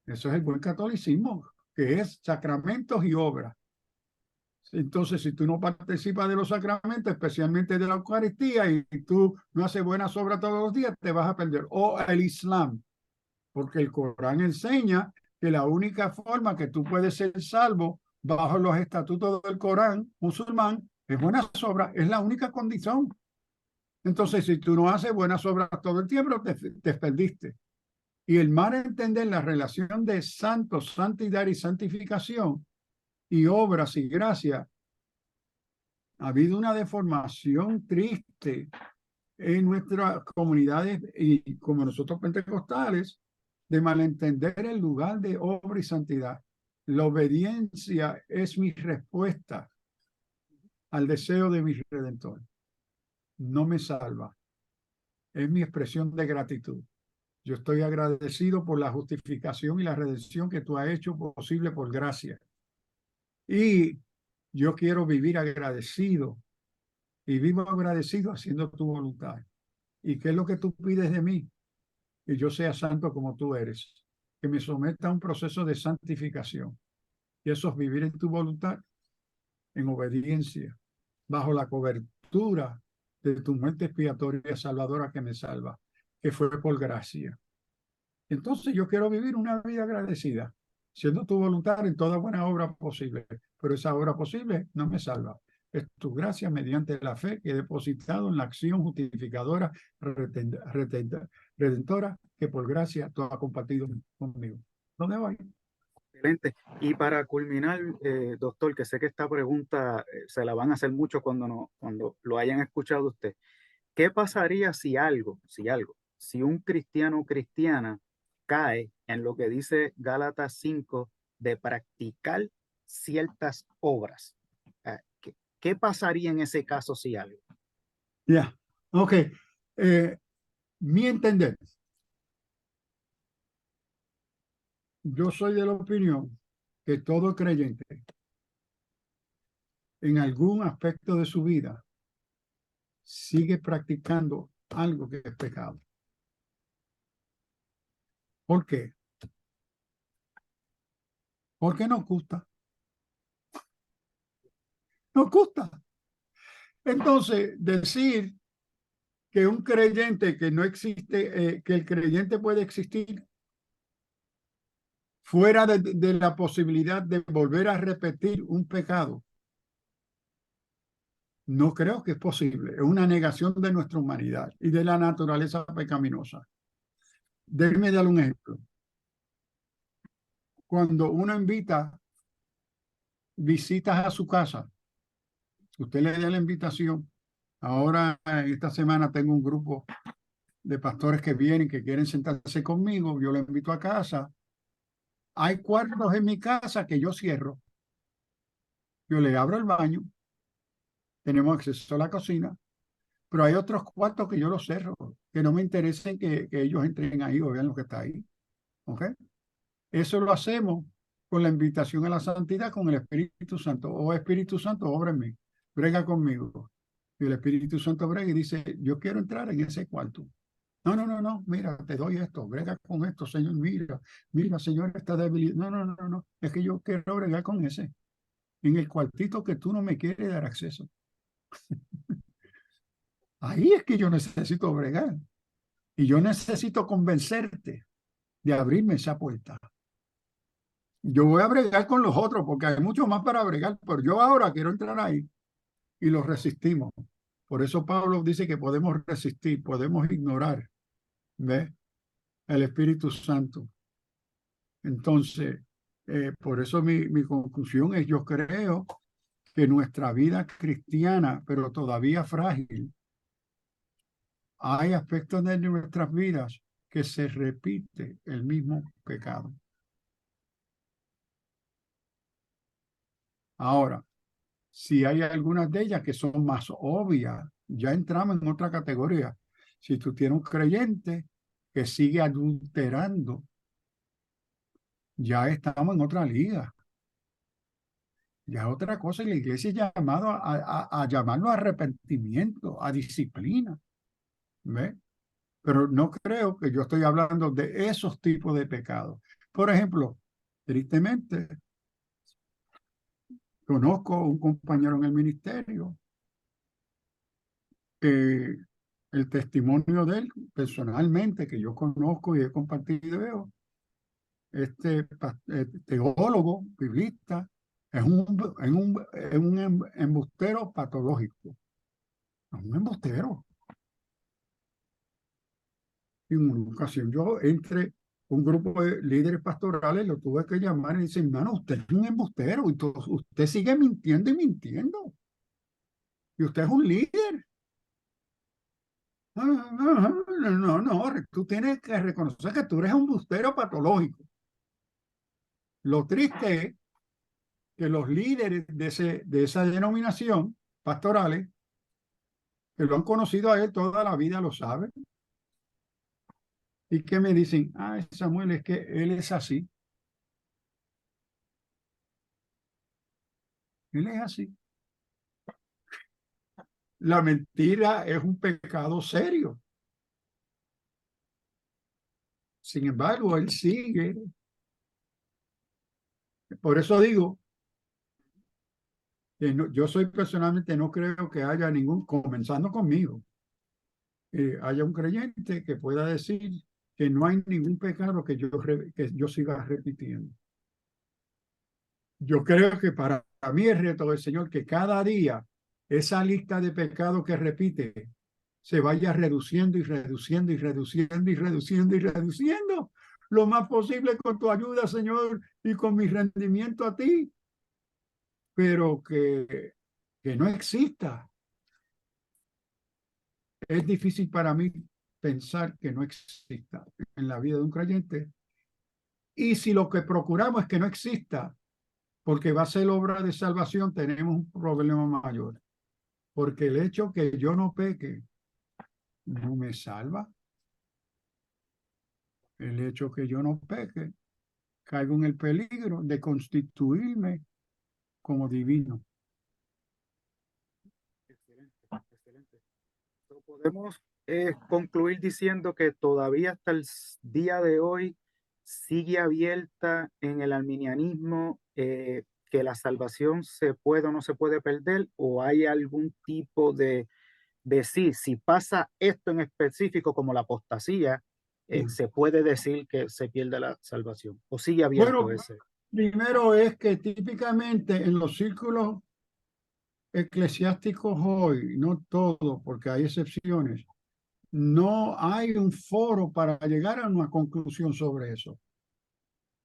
Eso es el buen catolicismo, que es sacramentos y obras. Entonces, si tú no participas de los sacramentos, especialmente de la Eucaristía, y tú no haces buenas obras todos los días, te vas a perder. O el Islam, porque el Corán enseña que la única forma que tú puedes ser salvo bajo los estatutos del Corán musulmán es buenas obras, es la única condición. Entonces, si tú no haces buenas obras todo el tiempo, te perdiste. Y el mal entender la relación de santos, santidad y santificación y obras y gracia, ha habido una deformación triste en nuestras comunidades y como nosotros pentecostales, de malentender el lugar de obra y santidad. La obediencia es mi respuesta al deseo de mi Redentor. No me salva. Es mi expresión de gratitud. Yo estoy agradecido por la justificación y la redención que tú has hecho posible por gracia. Y yo quiero vivir agradecido y vivo agradecido haciendo tu voluntad. ¿Y qué es lo que tú pides de mí? Que yo sea santo como tú eres, que me someta a un proceso de santificación. Y eso es vivir en tu voluntad, en obediencia, bajo la cobertura de tu muerte expiatoria salvadora que me salva, que fue por gracia. Entonces yo quiero vivir una vida agradecida, siendo tu voluntad en toda buena obra posible, pero esa obra posible no me salva. Es tu gracia mediante la fe que he depositado en la acción justificadora, redentora, que por gracia tú has compartido conmigo. ¿Dónde voy? Excelente. Y para culminar, doctor, que sé que esta pregunta se la van a hacer mucho cuando, no, cuando lo hayan escuchado usted. ¿Qué pasaría si un cristiano o cristiana cae en lo que dice Gálatas 5 de practicar ciertas obras? ¿Qué pasaría en ese caso si algo? Ya, ok. Mi entender, yo soy de la opinión que todo creyente en algún aspecto de su vida sigue practicando algo que es pecado. ¿Por qué? Porque nos gusta. Nos gusta. Entonces, decir que un creyente que no existe, que el creyente puede existir fuera de la posibilidad de volver a repetir un pecado, no creo que es posible. Es una negación de nuestra humanidad y de la naturaleza pecaminosa. Déjeme dar un ejemplo. Cuando uno invita visitas a su casa, usted le da la invitación. Ahora, esta semana tengo un grupo de pastores que vienen, que quieren sentarse conmigo. Yo los invito a casa. Hay cuartos en mi casa que yo cierro. Yo le abro el baño. Tenemos acceso a la cocina. Pero hay otros cuartos que yo los cierro, que no me interesa que ellos entren ahí o vean lo que está ahí. ¿Ok? Eso lo hacemos con la invitación a la santidad con el Espíritu Santo. Oh Espíritu Santo, obra en mí, brega conmigo. Y el Espíritu Santo brega y dice, yo quiero entrar en ese cuarto. No, no, no, no, mira, te doy esto, brega con esto, Señor, mira, mira, Señor, esta debilidad. No, no, no, no, es que yo quiero bregar con ese, en el cuartito que tú no me quieres dar acceso. Ahí es que yo necesito bregar. Y yo necesito convencerte de abrirme esa puerta. Yo voy a bregar con los otros porque hay mucho más para bregar, pero yo ahora quiero entrar ahí y lo resistimos. Por eso Pablo dice que podemos resistir, podemos ignorar, ¿ves? El Espíritu Santo. Entonces, por eso mi conclusión es, yo creo que nuestra vida cristiana, pero todavía frágil, hay aspectos de nuestras vidas que se repite el mismo pecado. Ahora, si hay algunas de ellas que son más obvias, ya entramos en otra categoría. Si tú tienes un creyente que sigue adulterando, ya estamos en otra liga. Ya es otra cosa y la iglesia es llamado a llamarlo a arrepentimiento, a disciplina. ¿Ve? Pero no creo que yo estoy hablando de esos tipos de pecados. Por ejemplo, tristemente, conozco un compañero en el ministerio que el testimonio de él, personalmente, que yo conozco y he compartido, teólogo, biblista, es un embustero patológico. Es un embustero. En una ocasión yo entre un grupo de líderes pastorales, lo tuve que llamar y dice, hermano, usted es un embustero y usted sigue mintiendo y mintiendo. Y usted es un líder. No, no, tú tienes que reconocer que tú eres un embustero patológico. Lo triste es que los líderes de esa denominación pastorales, que lo han conocido a él toda la vida, lo saben. Y que me dicen, Samuel, es que él es así. Él es así. La mentira es un pecado serio. Sin embargo, él sigue. Por eso digo que yo soy personalmente, no creo que haya ningún, comenzando conmigo, haya un creyente que pueda decir que no hay ningún pecado que yo siga repitiendo. Yo creo que para mí el reto del Señor que cada día esa lista de pecados que repite se vaya reduciendo y reduciendo y reduciendo y reduciendo y reduciendo lo más posible con tu ayuda, Señor, y con mi rendimiento a ti, pero que no exista. Es difícil para mí pensar que no exista en la vida de un creyente. Y si lo que procuramos es que no exista, porque va a ser obra de salvación, tenemos un problema mayor. Porque el hecho que yo no peque no me salva. El hecho que yo no peque, caigo en el peligro de constituirme como divino. Excelente, excelente. Podemos concluir diciendo que todavía hasta el día de hoy sigue abierta en el arminianismo que la salvación se puede o no se puede perder, o hay algún tipo de sí, si pasa esto en específico como la apostasía, se puede decir que se pierde la salvación, o sigue abierto Bueno, ese. primero es que típicamente en los círculos eclesiásticos hoy, no todos, porque hay excepciones, no hay un foro para llegar a una conclusión sobre eso.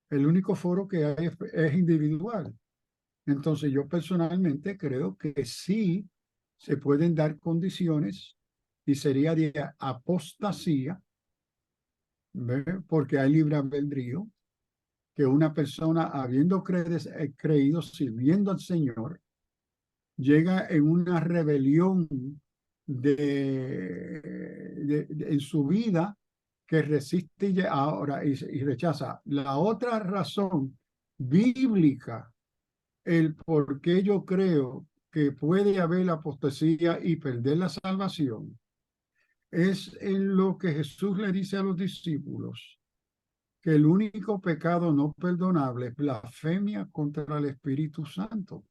El único foro que hay es individual. Entonces yo personalmente creo que sí se pueden dar condiciones y sería de apostasía, ¿ve? Porque hay libre albedrío, que una persona habiendo creído, sirviendo al Señor, llega en una rebelión en su vida que resiste y rechaza. La otra razón bíblica, el por qué yo creo que puede haber la apostasía y perder la salvación, es en lo que Jesús le dice a los discípulos, que el único pecado no perdonable es blasfemia contra el Espíritu Santo.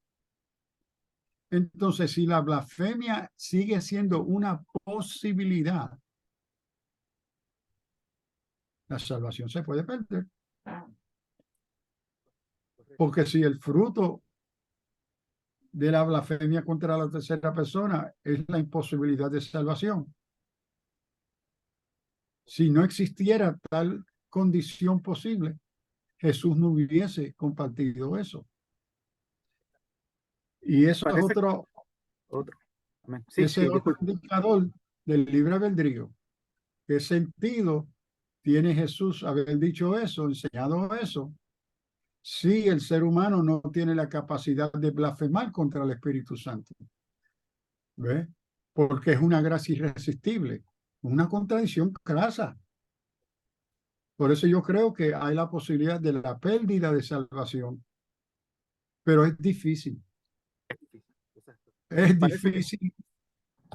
Entonces, si la blasfemia sigue siendo una posibilidad, la salvación se puede perder. Porque si el fruto de la blasfemia contra la tercera persona es la imposibilidad de salvación, si no existiera tal condición posible, Jesús no hubiese compartido eso. Y eso es Parece otro, otro. Amén. Sí, ese sí, otro disculpe. indicador del libre albedrío. ¿Qué sentido tiene Jesús haber dicho eso, enseñado eso, si el ser humano no tiene la capacidad de blasfemar contra el Espíritu Santo? ¿Ve? Porque es una gracia irresistible. Una contradicción crasa. Por eso yo creo que hay la posibilidad de la pérdida de salvación, pero es difícil. Exacto. Me Es parece que difícil.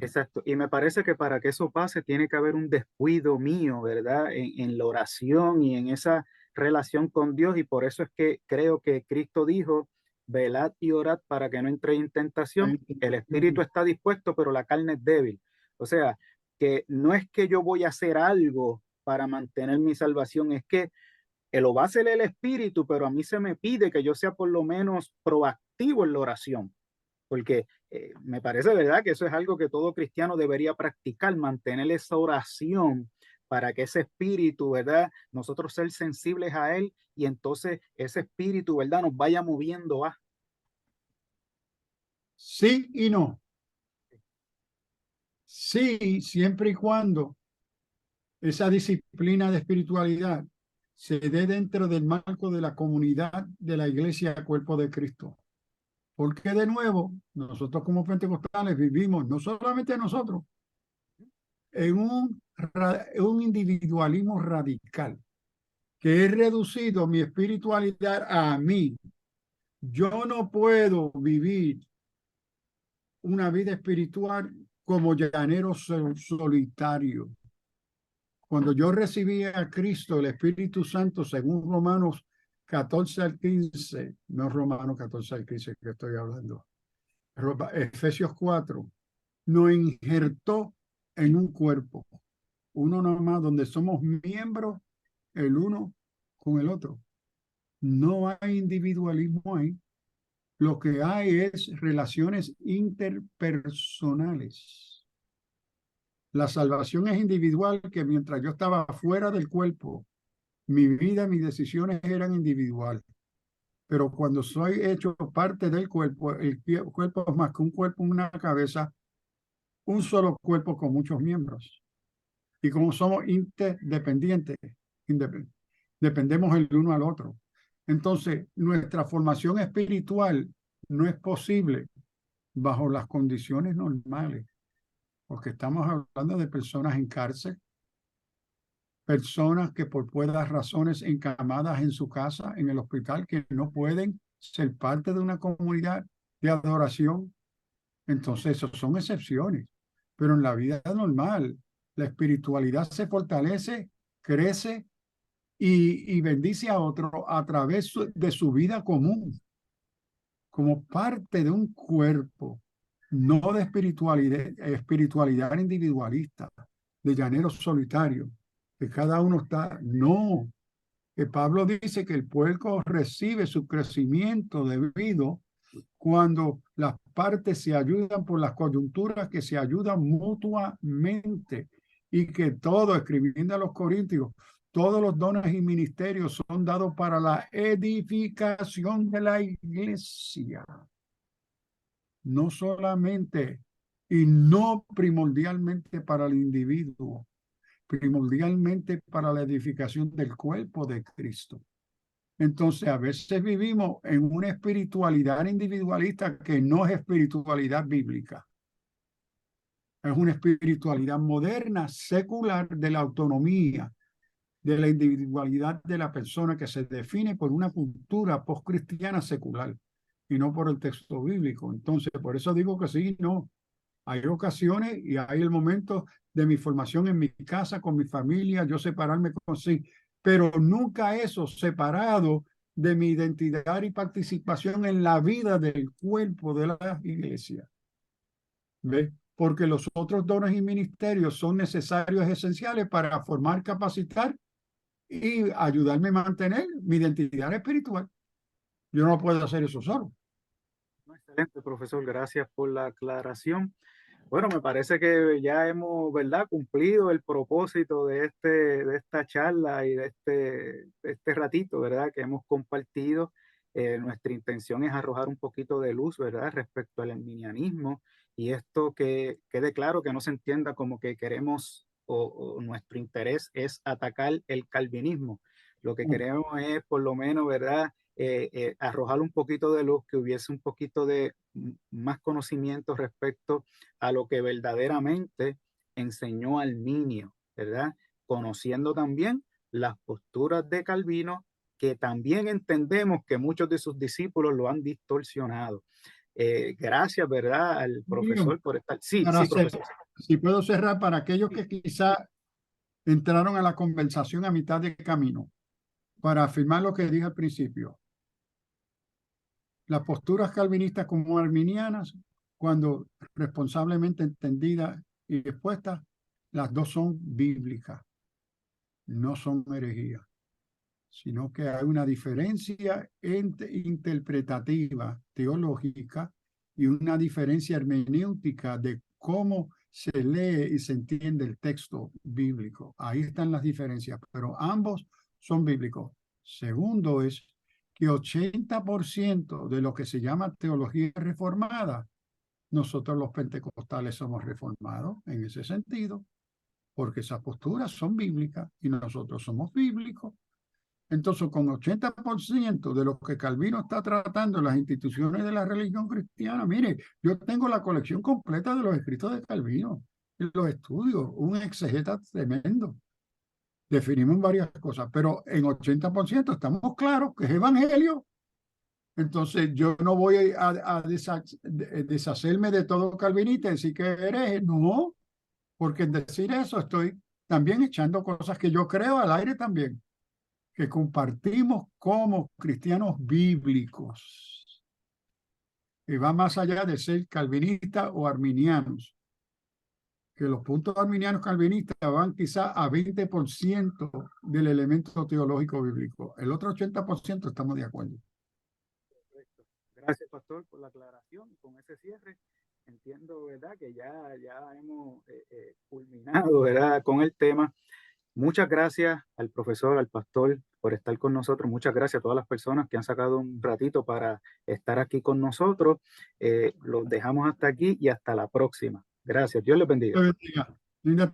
Exacto. Y me parece que para que eso pase tiene que haber un descuido mío, ¿verdad? En la oración y en esa relación con Dios. Y por eso es que creo que Cristo dijo, velad y orad para que no entréis en tentación. El espíritu está dispuesto, pero la carne es débil. O sea, que no es que yo voy a hacer algo para mantener mi salvación, es que lo va a hacer el espíritu, pero a mí se me pide que yo sea por lo menos proactivo en la oración porque me parece verdad que eso es algo que todo cristiano debería practicar, mantener esa oración para que ese espíritu, ¿verdad? Nosotros ser sensibles a él y entonces ese espíritu, ¿verdad? Nos vaya moviendo a. Sí y no. Sí, siempre y cuando esa disciplina de espiritualidad se dé dentro del marco de la comunidad de la iglesia cuerpo de Cristo. Porque de nuevo, nosotros como pentecostales vivimos, no solamente nosotros, en un individualismo radical, que he reducido mi espiritualidad a mí. Yo no puedo vivir una vida espiritual como llanero solitario. Cuando yo recibí a Cristo, el Espíritu Santo, según Romanos 14 al 15, no Romanos 14 al 15 que estoy hablando, Efesios 4, nos injertó en un cuerpo, uno nomás, donde somos miembros el uno con el otro. No hay individualismo ahí. Lo que hay es relaciones interpersonales. La salvación es individual, que mientras yo estaba fuera del cuerpo, mi vida, mis decisiones eran individuales. Pero cuando soy hecho parte del cuerpo, el cuerpo es más que un cuerpo, una cabeza, un solo cuerpo con muchos miembros. Y como somos interdependientes, dependemos el uno al otro. Entonces, nuestra formación espiritual no es posible bajo las condiciones normales, porque estamos hablando de personas en cárcel, personas que por buenas razones encamadas en su casa, en el hospital, que no pueden ser parte de una comunidad de adoración. Entonces, eso son excepciones. Pero en la vida normal, la espiritualidad se fortalece, crece y bendice a otro a través de su vida común, como parte de un cuerpo, no de espiritualidad individualista, de llanero solitario, que cada uno está, no, que Pablo dice que el puerco recibe su crecimiento debido cuando las partes se ayudan por las coyunturas, que se ayudan mutuamente y que todo, escribiendo a los Corintios, todos los dones y ministerios son dados para la edificación de la iglesia, no solamente y no primordialmente para el individuo, primordialmente para la edificación del cuerpo de Cristo. Entonces, a veces vivimos en una espiritualidad individualista que no es espiritualidad bíblica. Es una espiritualidad moderna, secular, de la autonomía, de la individualidad de la persona, que se define por una cultura postcristiana secular y no por el texto bíblico. Entonces, por eso digo que sí, no. Hay ocasiones y hay el momento de mi formación en mi casa, con mi familia, yo separarme con sí, pero nunca eso separado de mi identidad y participación en la vida del cuerpo de la iglesia. ¿Ve? Porque los otros dones y ministerios son necesarios, esenciales para formar, capacitar y ayudarme a mantener mi identidad espiritual. Yo no puedo hacer eso solo. Excelente, profesor. Gracias por la aclaración. Bueno, me parece que ya hemos, ¿verdad?, cumplido el propósito de esta charla y de este ratito, ¿verdad?, que hemos compartido. Nuestra intención es arrojar un poquito de luz, ¿verdad?, respecto al arminianismo y esto que quede claro, que no se entienda como que queremos o nuestro interés es atacar el calvinismo. Lo que queremos es, por lo menos, ¿verdad?, arrojar un poquito de luz, que hubiese un poquito de más conocimiento respecto a lo que verdaderamente enseñó Arminio, ¿verdad? Conociendo también las posturas de Calvino, que también entendemos que muchos de sus discípulos lo han distorsionado. Gracias, ¿verdad? Al Mío, profesor por estar. Sí, para sí, hacer, profesor. si puedo cerrar, para aquellos Sí. que quizá entraron a la conversación a mitad de camino, para afirmar lo que dije al principio. Las posturas calvinistas como arminianas, cuando responsablemente entendidas y expuestas, las dos son bíblicas, no son herejías, sino que hay una diferencia interpretativa, teológica, y una diferencia hermenéutica de cómo se lee y se entiende el texto bíblico. Ahí están las diferencias, pero ambos son bíblicos. Segundo es que 80% de lo que se llama teología reformada, nosotros los pentecostales somos reformados en ese sentido, porque esas posturas son bíblicas y nosotros somos bíblicos. Entonces, con 80% de lo que Calvino está tratando en las instituciones de la religión cristiana, mire, yo tengo la colección completa de los escritos de Calvino, y los estudios, un exegeta tremendo. Definimos varias cosas, pero en 80% estamos claros que es evangelio. Entonces, yo no voy a deshacerme de todo calvinista y decir que hereje, no, porque en decir eso estoy también echando cosas que yo creo al aire también, que compartimos como cristianos bíblicos, y va más allá de ser calvinistas o arminianos, que los puntos arminianos calvinistas van quizá a 20% del elemento teológico bíblico. El otro 80% estamos de acuerdo. Correcto. Gracias, pastor, por la aclaración. Con ese cierre, entiendo, ¿verdad? Que ya hemos culminado, ¿verdad? Con el tema. Muchas gracias al profesor, al pastor, por estar con nosotros. Muchas gracias a todas las personas que han sacado un ratito para estar aquí con nosotros. Los dejamos hasta aquí y hasta la próxima. Gracias. Dios les bendiga. Linda